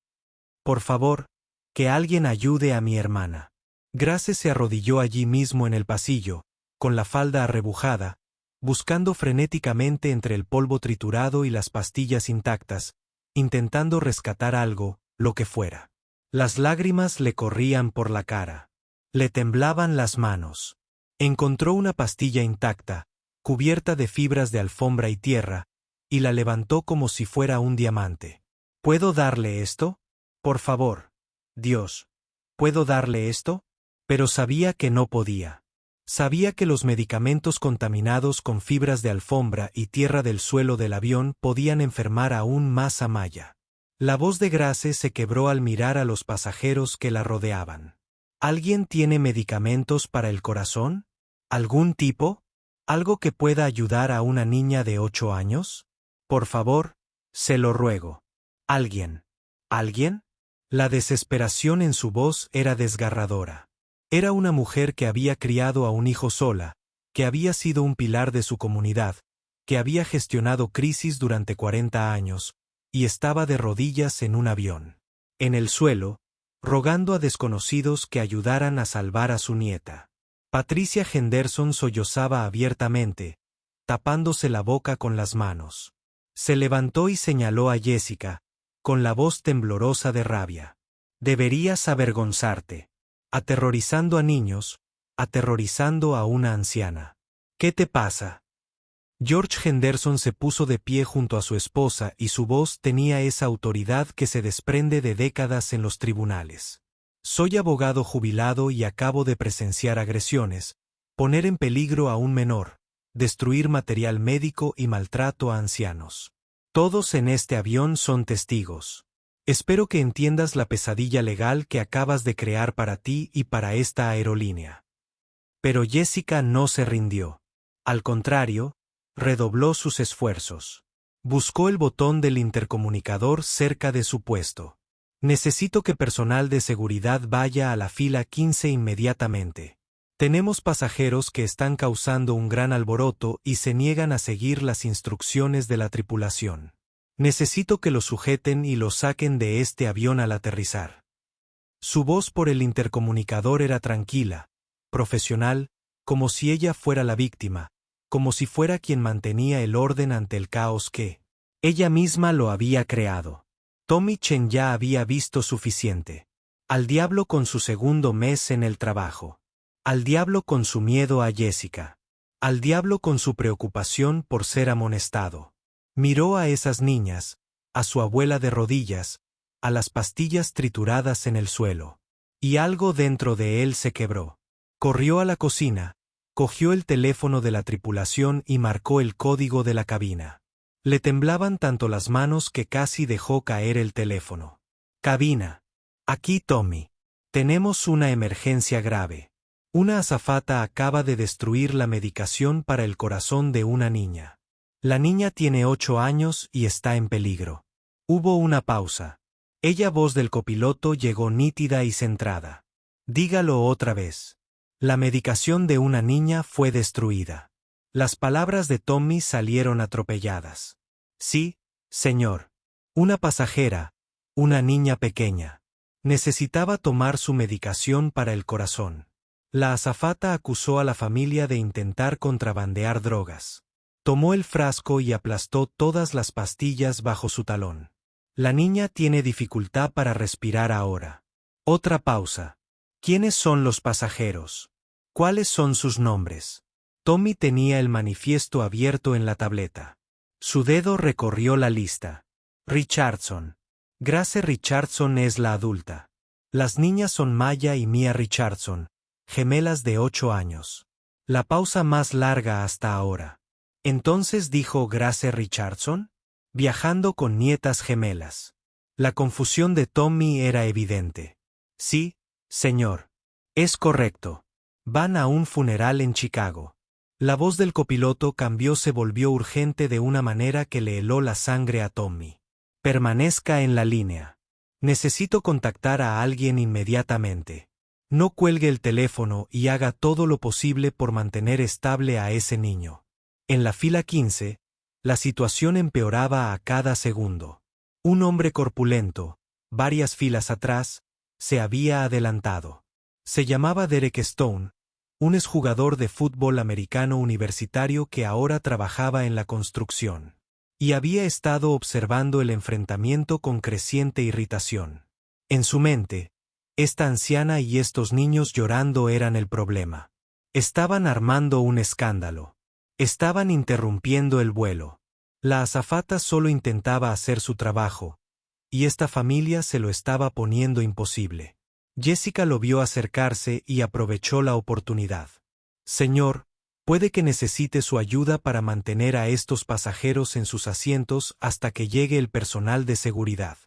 Por favor, que alguien ayude a mi hermana». Grace se arrodilló allí mismo en el pasillo, con la falda arrebujada, buscando frenéticamente entre el polvo triturado y las pastillas intactas, intentando rescatar algo, lo que fuera. Las lágrimas le corrían por la cara. Le temblaban las manos. Encontró una pastilla intacta, cubierta de fibras de alfombra y tierra, y la levantó como si fuera un diamante. ¿Puedo darle esto? Por favor. Dios. ¿Puedo darle esto? Pero sabía que no podía. Sabía que los medicamentos contaminados con fibras de alfombra y tierra del suelo del avión podían enfermar aún más a Maya. La voz de Grace se quebró al mirar a los pasajeros que la rodeaban. ¿Alguien tiene medicamentos para el corazón? ¿Algún tipo? ¿Algo que pueda ayudar a una niña de 8 años? Por favor, se lo ruego. ¿Alguien? ¿Alguien? La desesperación en su voz era desgarradora. Era una mujer que había criado a un hijo sola, que había sido un pilar de su comunidad, que había gestionado crisis durante 40 años, y estaba de rodillas en un avión. En el suelo, rogando a desconocidos que ayudaran a salvar a su nieta. Patricia Henderson sollozaba abiertamente, tapándose la boca con las manos. Se levantó y señaló a Jessica, con la voz temblorosa de rabia. «Deberías avergonzarte. Aterrorizando a niños, aterrorizando a una anciana. ¿Qué te pasa?» George Henderson se puso de pie junto a su esposa y su voz tenía esa autoridad que se desprende de décadas en los tribunales. «Soy abogado jubilado y acabo de presenciar agresiones, poner en peligro a un menor, destruir material médico y maltrato a ancianos. Todos en este avión son testigos. Espero que entiendas la pesadilla legal que acabas de crear para ti y para esta aerolínea». Pero Jessica no se rindió. Al contrario, redobló sus esfuerzos. Buscó el botón del intercomunicador cerca de su puesto. «Necesito que personal de seguridad vaya a la fila 15 inmediatamente. Tenemos pasajeros que están causando un gran alboroto y se niegan a seguir las instrucciones de la tripulación. Necesito que los sujeten y los saquen de este avión al aterrizar». Su voz por el intercomunicador era tranquila, profesional, como si ella fuera la víctima, como si fuera quien mantenía el orden ante el caos que ella misma lo había creado. Tommy Chen ya había visto suficiente. Al diablo con su segundo mes en el trabajo. Al diablo con su miedo a Jessica. Al diablo con su preocupación por ser amonestado. Miró a esas niñas, a su abuela de rodillas, a las pastillas trituradas en el suelo. Y algo dentro de él se quebró. Corrió a la cocina, Cogió el teléfono de la tripulación y marcó el código de la cabina. Le temblaban tanto las manos que casi dejó caer el teléfono. Cabina. Aquí Tommy. Tenemos una emergencia grave. Una azafata acaba de destruir la medicación para el corazón de una niña. La niña tiene 8 años y está en peligro. Hubo una pausa. Voz del copiloto llegó nítida y centrada. Dígalo otra vez. La medicación de una niña fue destruida. Las palabras de Tommy salieron atropelladas. Sí, señor. Una pasajera, una niña pequeña. Necesitaba tomar su medicación para el corazón. La azafata acusó a la familia de intentar contrabandear drogas. Tomó el frasco y aplastó todas las pastillas bajo su talón. La niña tiene dificultad para respirar ahora. Otra pausa. ¿Quiénes son los pasajeros? ¿Cuáles son sus nombres? Tommy tenía el manifiesto abierto en la tableta. Su dedo recorrió la lista. Richardson. Grace Richardson es la adulta. Las niñas son Maya y Mia Richardson, gemelas de 8 años. La pausa más larga hasta ahora. Entonces dijo Grace Richardson, viajando con nietas gemelas. La confusión de Tommy era evidente. Sí, señor. Es correcto. Van a un funeral en Chicago. La voz del copiloto se volvió urgente de una manera que le heló la sangre a Tommy. Permanezca en la línea. Necesito contactar a alguien inmediatamente. No cuelgue el teléfono y haga todo lo posible por mantener estable a ese niño. En la fila 15, la situación empeoraba a cada segundo. Un hombre corpulento, varias filas atrás, se había adelantado. Se llamaba Derek Stone, un exjugador de fútbol americano universitario que ahora trabajaba en la construcción. Y había estado observando el enfrentamiento con creciente irritación. En su mente, esta anciana y estos niños llorando eran el problema. Estaban armando un escándalo. Estaban interrumpiendo el vuelo. La azafata solo intentaba hacer su trabajo, y esta familia se lo estaba poniendo imposible. Jessica lo vio acercarse y aprovechó la oportunidad. Señor, puede que necesite su ayuda para mantener a estos pasajeros en sus asientos hasta que llegue el personal de seguridad.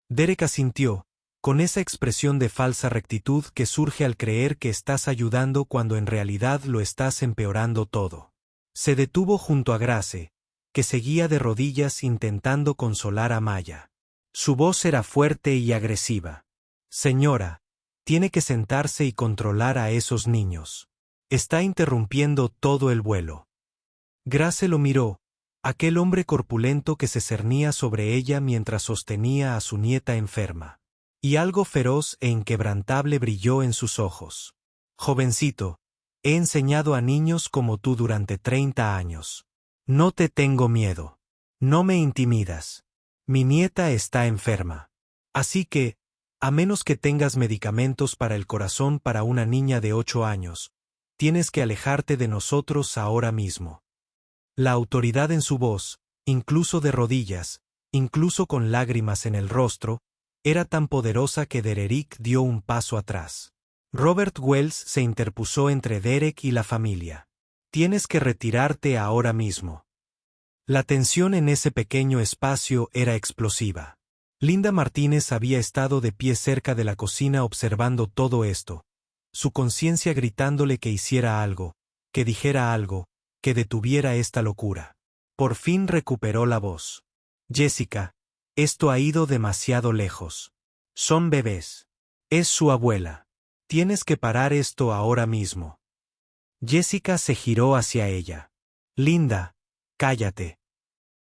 Derek asintió, con esa expresión de falsa rectitud que surge al creer que estás ayudando cuando en realidad lo estás empeorando todo. Se detuvo junto a Grace, que seguía de rodillas intentando consolar a Maya. Su voz era fuerte y agresiva. Señora, tiene que sentarse y controlar a esos niños. Está interrumpiendo todo el vuelo. Grace lo miró, aquel hombre corpulento que se cernía sobre ella mientras sostenía a su nieta enferma. Y algo feroz e inquebrantable brilló en sus ojos. Jovencito, he enseñado a niños como tú durante 30 años. No te tengo miedo. No me intimidas. Mi nieta está enferma. Así que, a menos que tengas medicamentos para el corazón para una niña de 8 años, tienes que alejarte de nosotros ahora mismo. La autoridad en su voz, incluso de rodillas, incluso con lágrimas en el rostro, era tan poderosa que Derek dio un paso atrás. Robert Wells se interpuso entre Derek y la familia. Tienes que retirarte ahora mismo. La tensión en ese pequeño espacio era explosiva. Linda Martínez había estado de pie cerca de la cocina observando todo esto, su conciencia gritándole que hiciera algo, que dijera algo, que detuviera esta locura. Por fin recuperó la voz. Jessica, esto ha ido demasiado lejos. Son bebés. Es su abuela. Tienes que parar esto ahora mismo. Jessica se giró hacia ella. Linda, cállate.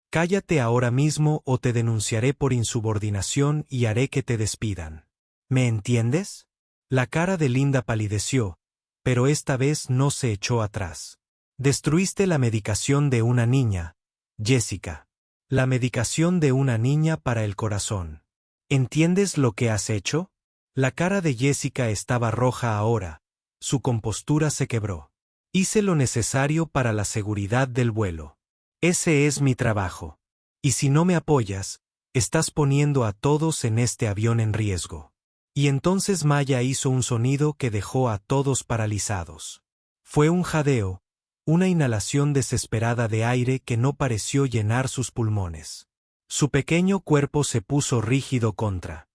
Cállate ahora mismo o te denunciaré por insubordinación y haré que te despidan. ¿Me entiendes? La cara de Linda palideció, pero esta vez no se echó atrás. Destruiste la medicación de una niña, Jessica. La medicación de una niña para el corazón. ¿Entiendes lo que has hecho? La cara de Jessica estaba roja ahora. Su compostura se quebró. Hice lo necesario para la seguridad del vuelo. Ese es mi trabajo. Y si no me apoyas, estás poniendo a todos en este avión en riesgo. Y entonces Maya hizo un sonido que dejó a todos paralizados. Fue un jadeo, una inhalación desesperada de aire que no pareció llenar sus pulmones. Su pequeño cuerpo se puso rígido contra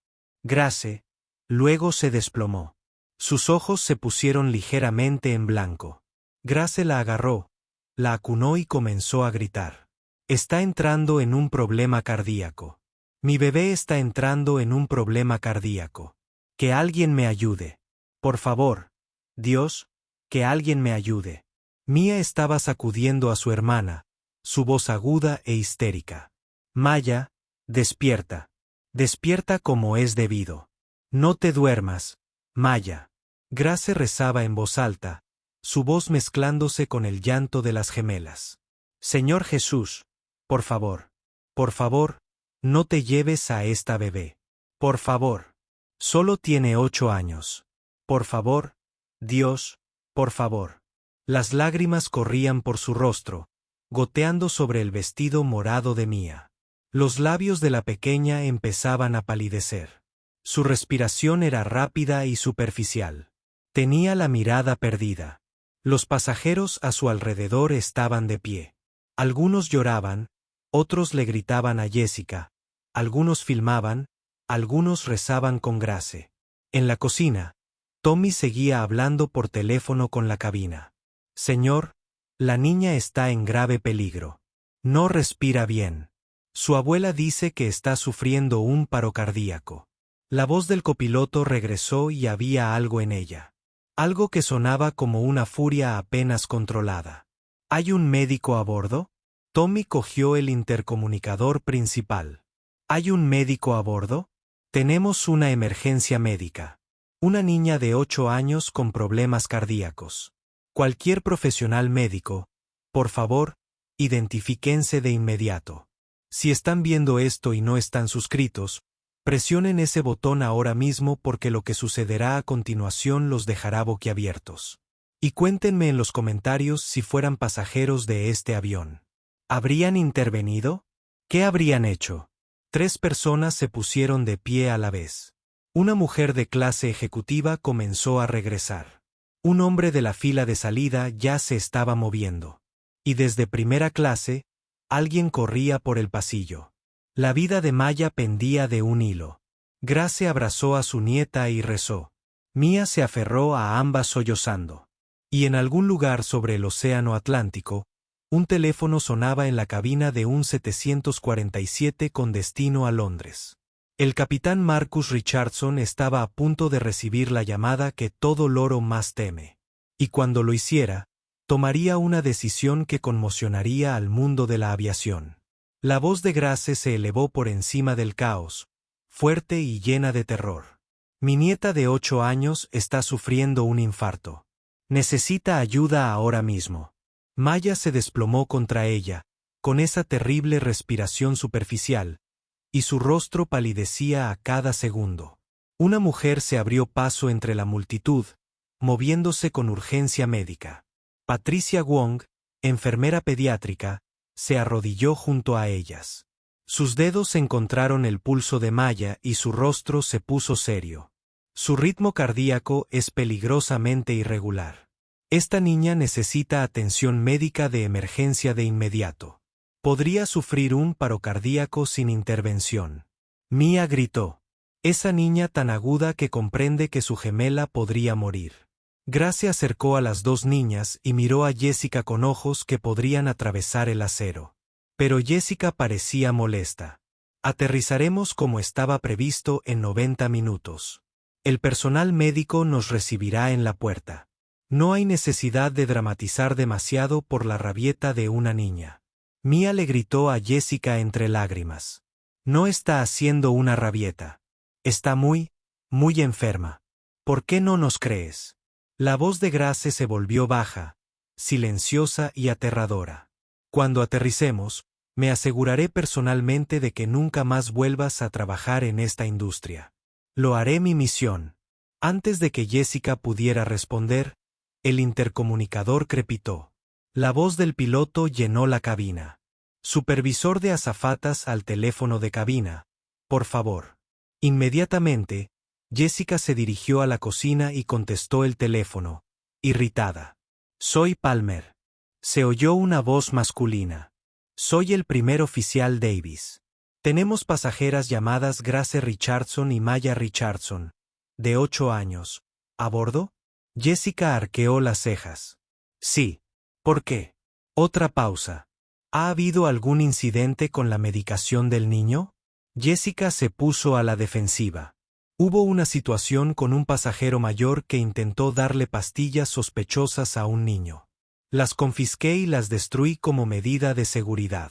Grace, luego se desplomó. Sus ojos se pusieron ligeramente en blanco. Grace la agarró, la acunó y comenzó a gritar. Está entrando en un problema cardíaco. Mi bebé está entrando en un problema cardíaco. Que alguien me ayude. Por favor. Dios, que alguien me ayude. Mia estaba sacudiendo a su hermana, su voz aguda e histérica. Maya, despierta. Despierta como es debido. No te duermas, Maya. Grace rezaba en voz alta, su voz mezclándose con el llanto de las gemelas. Señor Jesús, por favor, no te lleves a esta bebé. Por favor. Solo tiene 8 años. Por favor, Dios, por favor. Las lágrimas corrían por su rostro, goteando sobre el vestido morado de Mia. Los labios de la pequeña empezaban a palidecer. Su respiración era rápida y superficial. Tenía la mirada perdida. Los pasajeros a su alrededor estaban de pie. Algunos lloraban, otros le gritaban a Jessica, algunos filmaban, algunos rezaban con Grace. En la cocina, Tommy seguía hablando por teléfono con la cabina. Señor, la niña está en grave peligro. No respira bien. Su abuela dice que está sufriendo un paro cardíaco. La voz del copiloto regresó y había algo en ella. Algo que sonaba como una furia apenas controlada. ¿Hay un médico a bordo? Tommy cogió el intercomunicador principal. ¿Hay un médico a bordo? Tenemos una emergencia médica. Una niña de 8 años con problemas cardíacos. Cualquier profesional médico, por favor, identifíquense de inmediato. Si están viendo esto y no están suscritos, presionen ese botón ahora mismo porque lo que sucederá a continuación los dejará boquiabiertos. Y cuéntenme en los comentarios si fueran pasajeros de este avión. ¿Habrían intervenido? ¿Qué habrían hecho? 3 personas se pusieron de pie a la vez. Una mujer de clase ejecutiva comenzó a regresar. Un hombre de la fila de salida ya se estaba moviendo. Y desde primera clase, alguien corría por el pasillo. La vida de Maya pendía de un hilo. Grace abrazó a su nieta y rezó. Mia se aferró a ambas sollozando. Y en algún lugar sobre el océano Atlántico, un teléfono sonaba en la cabina de un 747 con destino a Londres. El capitán Marcus Richardson estaba a punto de recibir la llamada que todo loro más teme. Y cuando lo hiciera, tomaría una decisión que conmocionaría al mundo de la aviación. La voz de Grace se elevó por encima del caos, fuerte y llena de terror. Mi nieta de 8 años está sufriendo un infarto. Necesita ayuda ahora mismo. Maya se desplomó contra ella, con esa terrible respiración superficial, y su rostro palidecía a cada segundo. Una mujer se abrió paso entre la multitud, moviéndose con urgencia médica. Patricia Wong, enfermera pediátrica, se arrodilló junto a ellas. Sus dedos encontraron el pulso de Maya y su rostro se puso serio. Su ritmo cardíaco es peligrosamente irregular. Esta niña necesita atención médica de emergencia de inmediato. Podría sufrir un paro cardíaco sin intervención. Mia gritó. Esa niña tan aguda que comprende que su gemela podría morir. Grace acercó a las 2 niñas y miró a Jessica con ojos que podrían atravesar el acero. Pero Jessica parecía molesta. Aterrizaremos como estaba previsto en 90 minutos. El personal médico nos recibirá en la puerta. No hay necesidad de dramatizar demasiado por la rabieta de una niña. Mia le gritó a Jessica entre lágrimas. No está haciendo una rabieta. Está muy enferma. ¿Por qué no nos crees? La voz de Grace se volvió baja, silenciosa y aterradora. Cuando aterricemos, me aseguraré personalmente de que nunca más vuelvas a trabajar en esta industria. Lo haré mi misión. Antes de que Jessica pudiera responder, el intercomunicador crepitó. La voz del piloto llenó la cabina. Supervisor de azafatas al teléfono de cabina, por favor. Inmediatamente, Jessica se dirigió a la cocina y contestó el teléfono, irritada. Soy Palmer. Se oyó una voz masculina. Soy el primer oficial Davis. Tenemos pasajeras llamadas Grace Richardson y Maya Richardson, de 8 años. ¿A bordo? Jessica arqueó las cejas. Sí. ¿Por qué? Otra pausa. ¿Ha habido algún incidente con la medicación del niño? Jessica se puso a la defensiva. Hubo una situación con un pasajero mayor que intentó darle pastillas sospechosas a un niño. Las confisqué y las destruí como medida de seguridad.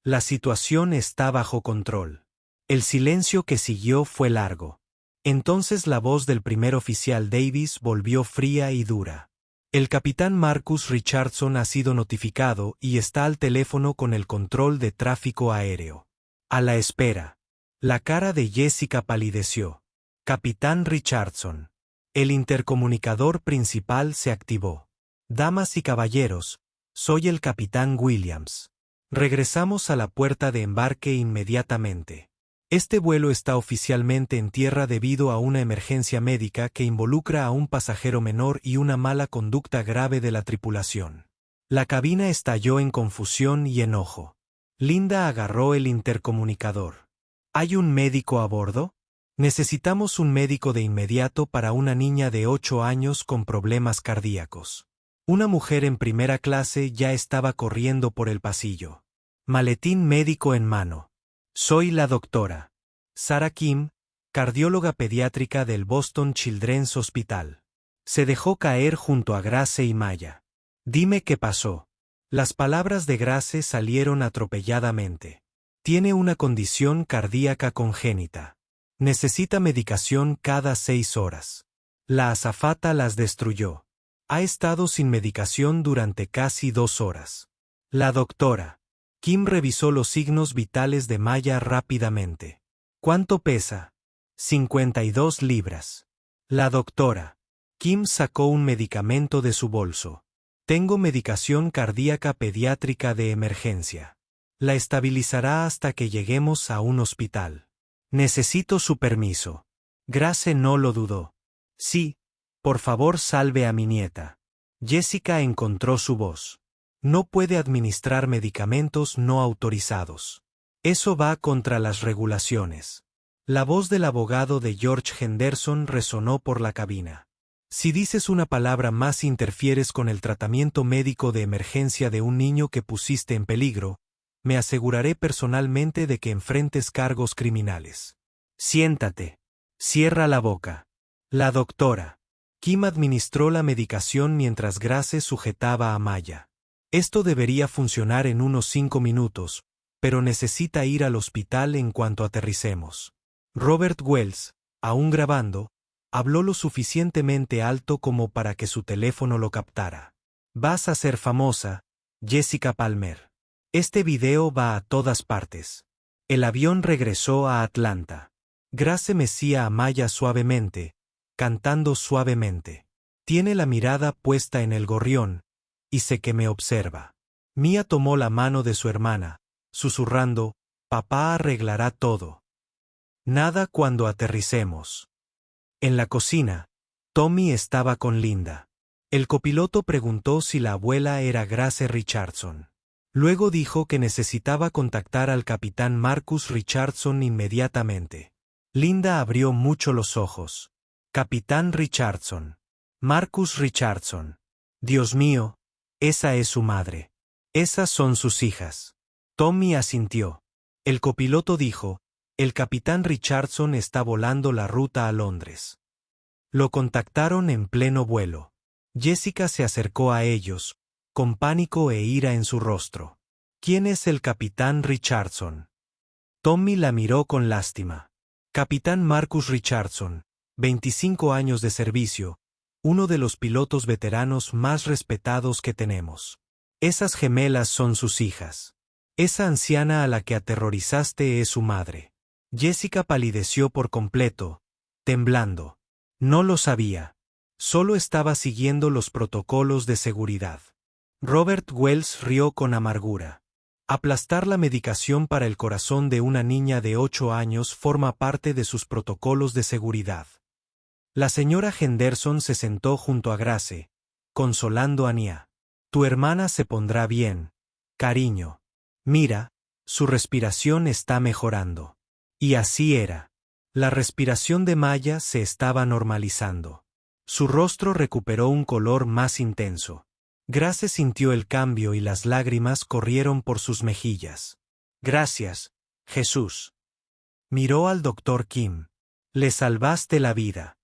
La situación está bajo control. El silencio que siguió fue largo. Entonces la voz del primer oficial Davis volvió fría y dura. El capitán Marcus Richardson ha sido notificado y está al teléfono con el control de tráfico aéreo. A la espera. La cara de Jessica palideció. Capitán Richardson. El intercomunicador principal se activó. Damas y caballeros, soy el capitán Williams. Regresamos a la puerta de embarque inmediatamente. Este vuelo está oficialmente en tierra debido a una emergencia médica que involucra a un pasajero menor y una mala conducta grave de la tripulación. La cabina estalló en confusión y enojo. Linda agarró el intercomunicador. ¿Hay un médico a bordo? Necesitamos un médico de inmediato para una niña de 8 años con problemas cardíacos. Una mujer en primera clase ya estaba corriendo por el pasillo. Maletín médico en mano. Soy la doctora Sarah Kim, cardióloga pediátrica del Boston Children's Hospital. Se dejó caer junto a Grace y Maya. Dime qué pasó. Las palabras de Grace salieron atropelladamente. Tiene una condición cardíaca congénita. Necesita medicación cada 6 horas. La azafata las destruyó. Ha estado sin medicación durante casi 2 horas. La doctora Kim revisó los signos vitales de Maya rápidamente. ¿Cuánto pesa? 52 libras. La doctora Kim sacó un medicamento de su bolso. Tengo medicación cardíaca pediátrica de emergencia. La estabilizará hasta que lleguemos a un hospital. Necesito su permiso. Grace no lo dudó. Sí, por favor salve a mi nieta. Jessica encontró su voz. No puede administrar medicamentos no autorizados. Eso va contra las regulaciones. La voz del abogado de George Henderson resonó por la cabina. Si dices una palabra más interfieres con el tratamiento médico de emergencia de un niño que pusiste en peligro, me aseguraré personalmente de que enfrentes cargos criminales. Siéntate. Cierra la boca. La doctora Kim administró la medicación mientras Grace sujetaba a Maya. Esto debería funcionar en unos 5 minutos, pero necesita ir al hospital en cuanto aterricemos. Robert Wells, aún grabando, habló lo suficientemente alto como para que su teléfono lo captara. Vas a ser famosa, Jessica Palmer. Este video va a todas partes. El avión regresó a Atlanta. Grace mecía a Maya suavemente, cantando suavemente. Tiene la mirada puesta en el gorrión, y sé que me observa. Mia tomó la mano de su hermana, susurrando, papá arreglará todo. Nada cuando aterricemos. En la cocina, Tommy estaba con Linda. El copiloto preguntó si la abuela era Grace Richardson. Luego dijo que necesitaba contactar al capitán Marcus Richardson inmediatamente. Linda abrió mucho los ojos. Capitán Richardson. Marcus Richardson. Dios mío, esa es su madre. Esas son sus hijas. Tommy asintió. El copiloto dijo, el capitán Richardson está volando la ruta a Londres. Lo contactaron en pleno vuelo. Jessica se acercó a ellos, con pánico e ira en su rostro. ¿Quién es el capitán Richardson? Tommy la miró con lástima. Capitán Marcus Richardson, 25 años de servicio, uno de los pilotos veteranos más respetados que tenemos. Esas gemelas son sus hijas. Esa anciana a la que aterrorizaste es su madre. Jessica palideció por completo, temblando. No lo sabía. Solo estaba siguiendo los protocolos de seguridad. Robert Wells rió con amargura. Aplastar la medicación para el corazón de una niña de 8 años forma parte de sus protocolos de seguridad. La señora Henderson se sentó junto a Grace, consolando a Nia. Tu hermana se pondrá bien, cariño. Mira, su respiración está mejorando. Y así era. La respiración de Maya se estaba normalizando. Su rostro recuperó un color más intenso. Grace sintió el cambio y las lágrimas corrieron por sus mejillas. Gracias, Jesús. Miró al doctor Kim. Le salvaste la vida.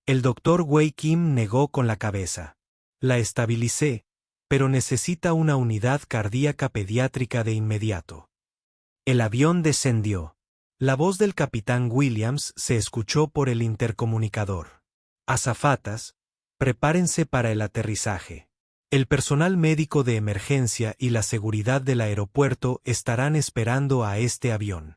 El doctor Wei Kim negó con la cabeza. La estabilicé, pero necesita una unidad cardíaca pediátrica de inmediato. El avión descendió. La voz del capitán Williams se escuchó por el intercomunicador. Azafatas, prepárense para el aterrizaje. El personal médico de emergencia y la seguridad del aeropuerto estarán esperando a este avión.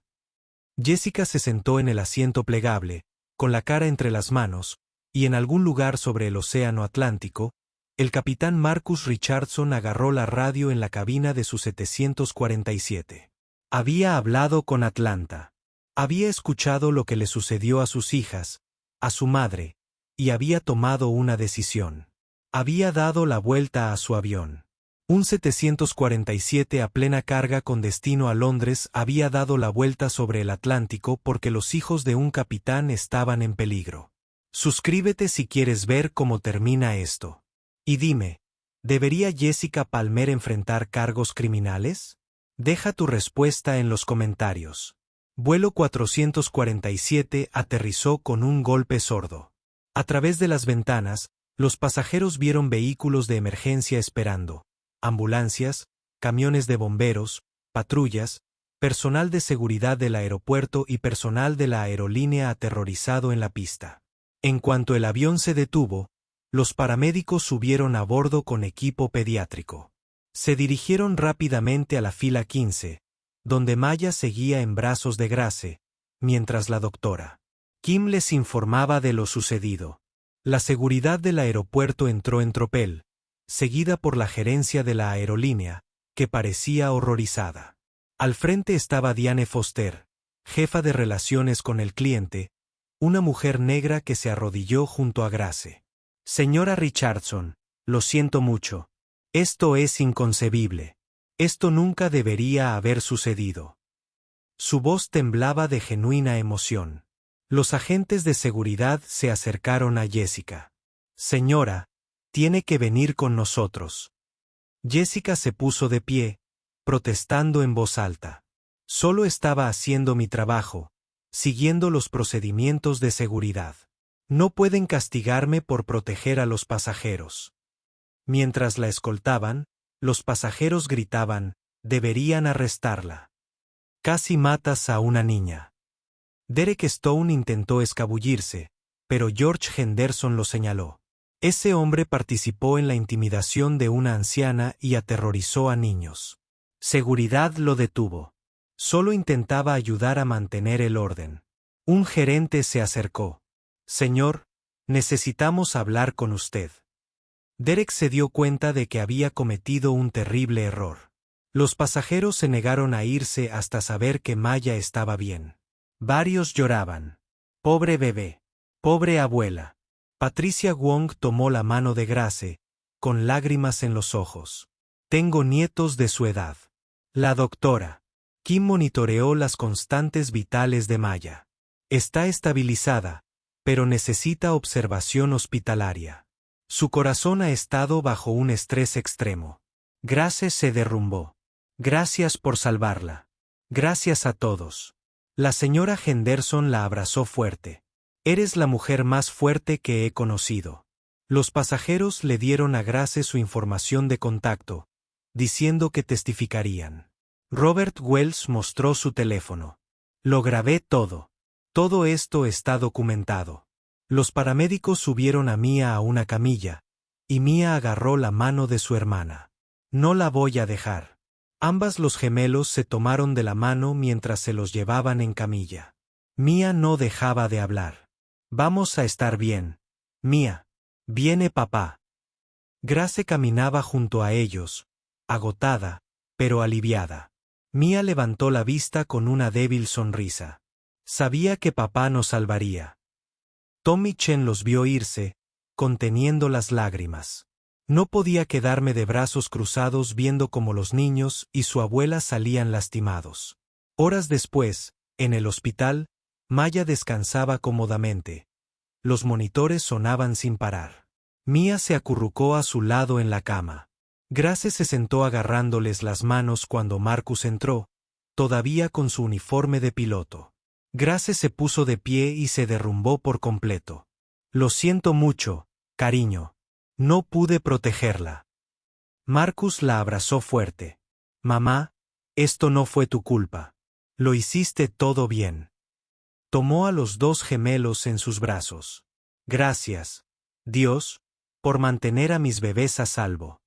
Jessica se sentó en el asiento plegable, con la cara entre las manos, y en algún lugar sobre el océano Atlántico, el capitán Marcus Richardson agarró la radio en la cabina de su 747. Había hablado con Atlanta. Había escuchado lo que le sucedió a sus hijas, a su madre, y había tomado una decisión. Había dado la vuelta a su avión. Un 747 a plena carga con destino a Londres había dado la vuelta sobre el Atlántico porque los hijos de un capitán estaban en peligro. Suscríbete si quieres ver cómo termina esto. Y dime, ¿debería Jessica Palmer enfrentar cargos criminales? Deja tu respuesta en los comentarios. Vuelo 447 aterrizó con un golpe sordo. A través de las ventanas, los pasajeros vieron vehículos de emergencia esperando, ambulancias, camiones de bomberos, patrullas, personal de seguridad del aeropuerto y personal de la aerolínea aterrorizado en la pista. En cuanto el avión se detuvo, los paramédicos subieron a bordo con equipo pediátrico. Se dirigieron rápidamente a la fila 15, donde Maya seguía en brazos de Grace, mientras la doctora Kim les informaba de lo sucedido. La seguridad del aeropuerto entró en tropel, seguida por la gerencia de la aerolínea, que parecía horrorizada. Al frente estaba Diane Foster, jefa de relaciones con el cliente, una mujer negra que se arrodilló junto a Grace. Señora Richardson, lo siento mucho. Esto es inconcebible. Esto nunca debería haber sucedido. Su voz temblaba de genuina emoción. Los agentes de seguridad se acercaron a Jessica. Señora, tiene que venir con nosotros. Jessica se puso de pie, protestando en voz alta. Solo estaba haciendo mi trabajo, siguiendo los procedimientos de seguridad. No pueden castigarme por proteger a los pasajeros. Mientras la escoltaban, los pasajeros gritaban, deberían arrestarla. Casi matas a una niña. Derek Stone intentó escabullirse, pero George Henderson lo señaló. Ese hombre participó en la intimidación de una anciana y aterrorizó a niños. Seguridad lo detuvo. Solo intentaba ayudar a mantener el orden. Un gerente se acercó. Señor, necesitamos hablar con usted. Derek se dio cuenta de que había cometido un terrible error. Los pasajeros se negaron a irse hasta saber que Maya estaba bien. Varios lloraban. Pobre bebé. Pobre abuela. Patricia Wong tomó la mano de Grace, con lágrimas en los ojos. Tengo nietos de su edad. La doctora Kim monitoreó las constantes vitales de Maya. Está estabilizada, pero necesita observación hospitalaria. Su corazón ha estado bajo un estrés extremo. Grace se derrumbó. Gracias por salvarla. Gracias a todos. La señora Henderson la abrazó fuerte. Eres la mujer más fuerte que he conocido. Los pasajeros le dieron a Grace su información de contacto, diciendo que testificarían. Robert Wells mostró su teléfono. Lo grabé todo. Todo esto está documentado. Los paramédicos subieron a Mia a una camilla, y Mia agarró la mano de su hermana. No la voy a dejar. Ambas los gemelos se tomaron de la mano mientras se los llevaban en camilla. Mia no dejaba de hablar. Vamos a estar bien. Mia. Viene papá. Grace caminaba junto a ellos, agotada, pero aliviada. Mia levantó la vista con una débil sonrisa. Sabía que papá nos salvaría. Tommy Chen los vio irse, conteniendo las lágrimas. No podía quedarme de brazos cruzados viendo cómo los niños y su abuela salían lastimados. Horas después, en el hospital, Maya descansaba cómodamente. Los monitores sonaban sin parar. Mia se acurrucó a su lado en la cama. Grace se sentó agarrándoles las manos cuando Marcus entró, todavía con su uniforme de piloto. Grace se puso de pie y se derrumbó por completo. Lo siento mucho, cariño. No pude protegerla. Marcus la abrazó fuerte. Mamá, esto no fue tu culpa. Lo hiciste todo bien. Tomó a los dos gemelos en sus brazos. Gracias, Dios, por mantener a mis bebés a salvo.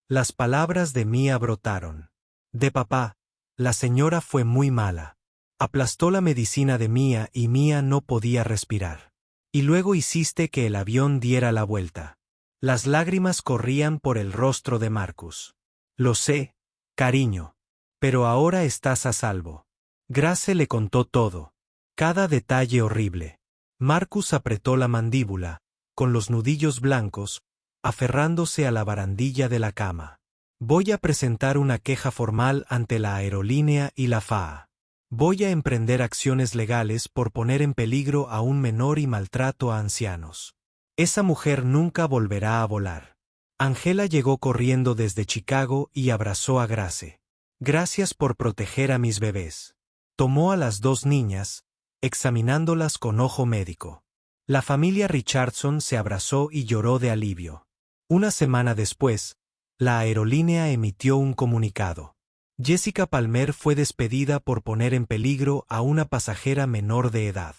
Las palabras de Mia brotaron. De papá, la señora fue muy mala. Aplastó la medicina de Mia y Mia no podía respirar. Y luego hiciste que el avión diera la vuelta. Las lágrimas corrían por el rostro de Marcus. Lo sé, cariño. Pero ahora estás a salvo. Grace le contó todo. Cada detalle horrible. Marcus apretó la mandíbula, con los nudillos blancos, aferrándose a la barandilla de la cama. Voy a presentar una queja formal ante la aerolínea y la FAA. Voy a emprender acciones legales por poner en peligro a un menor y maltrato a ancianos. Esa mujer nunca volverá a volar. Angela llegó corriendo desde Chicago y abrazó a Grace. Gracias por proteger a mis bebés. Tomó a las dos niñas, examinándolas con ojo médico. La familia Richardson se abrazó y lloró de alivio. Una semana después, la aerolínea emitió un comunicado. Jessica Palmer fue despedida por poner en peligro a una pasajera menor de edad.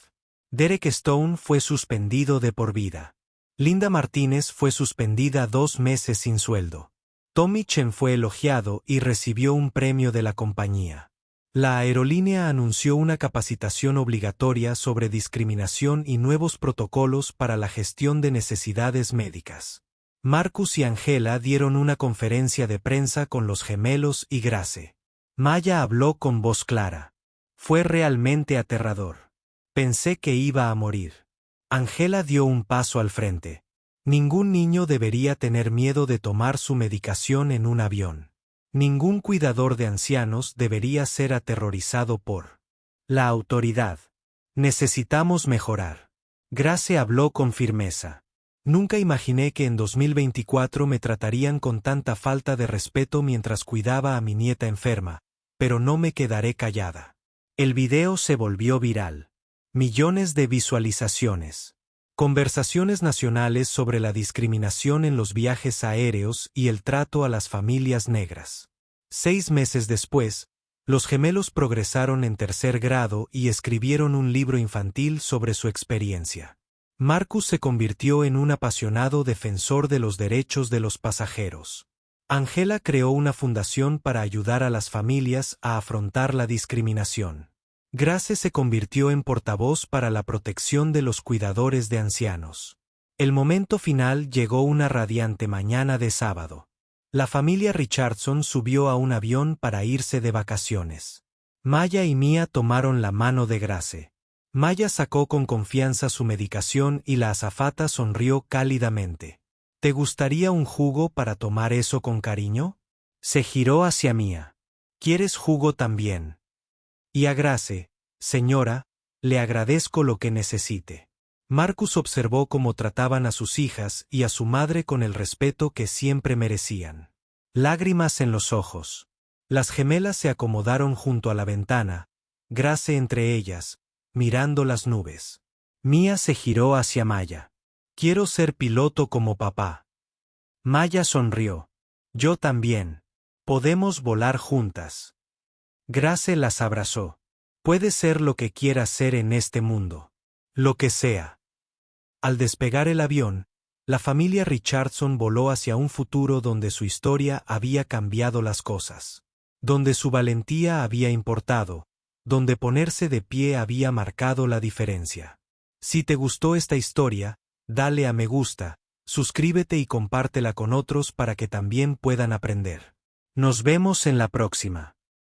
Derek Stone fue suspendido de por vida. Linda Martínez fue suspendida 2 meses sin sueldo. Tommy Chen fue elogiado y recibió un premio de la compañía. La aerolínea anunció una capacitación obligatoria sobre discriminación y nuevos protocolos para la gestión de necesidades médicas. Marcus y Angela dieron una conferencia de prensa con los gemelos y Grace. Maya habló con voz clara. Fue realmente aterrador. Pensé que iba a morir. Angela dio un paso al frente. Ningún niño debería tener miedo de tomar su medicación en un avión. Ningún cuidador de ancianos debería ser aterrorizado por la autoridad. Necesitamos mejorar. Grace habló con firmeza. Nunca imaginé que en 2024 me tratarían con tanta falta de respeto mientras cuidaba a mi nieta enferma, pero no me quedaré callada. El video se volvió viral. Millones de visualizaciones. Conversaciones nacionales sobre la discriminación en los viajes aéreos y el trato a las familias negras. 6 meses después, los gemelos progresaron en 3er grado y escribieron un libro infantil sobre su experiencia. Marcus se convirtió en un apasionado defensor de los derechos de los pasajeros. Angela creó una fundación para ayudar a las familias a afrontar la discriminación. Grace se convirtió en portavoz para la protección de los cuidadores de ancianos. El momento final llegó una radiante mañana de sábado. La familia Richardson subió a un avión para irse de vacaciones. Maya y Mia tomaron la mano de Grace. Maya sacó con confianza su medicación y la azafata sonrió cálidamente. ¿Te gustaría un jugo para tomar eso con cariño? Se giró hacia Mia. ¿Quieres jugo también? Y a Grace, señora, le agradezco lo que necesite. Marcus observó cómo trataban a sus hijas y a su madre con el respeto que siempre merecían. Lágrimas en los ojos. Las gemelas se acomodaron junto a la ventana, Grace entre ellas, mirando las nubes. Mia se giró hacia Maya. Quiero ser piloto como papá. Maya sonrió. Yo también. Podemos volar juntas. Grace las abrazó. Puede ser lo que quieras ser en este mundo. Lo que sea. Al despegar el avión, la familia Richardson voló hacia un futuro donde su historia había cambiado las cosas. Donde su valentía había importado, donde ponerse de pie había marcado la diferencia. Si te gustó esta historia, dale a me gusta, suscríbete y compártela con otros para que también puedan aprender. Nos vemos en la próxima.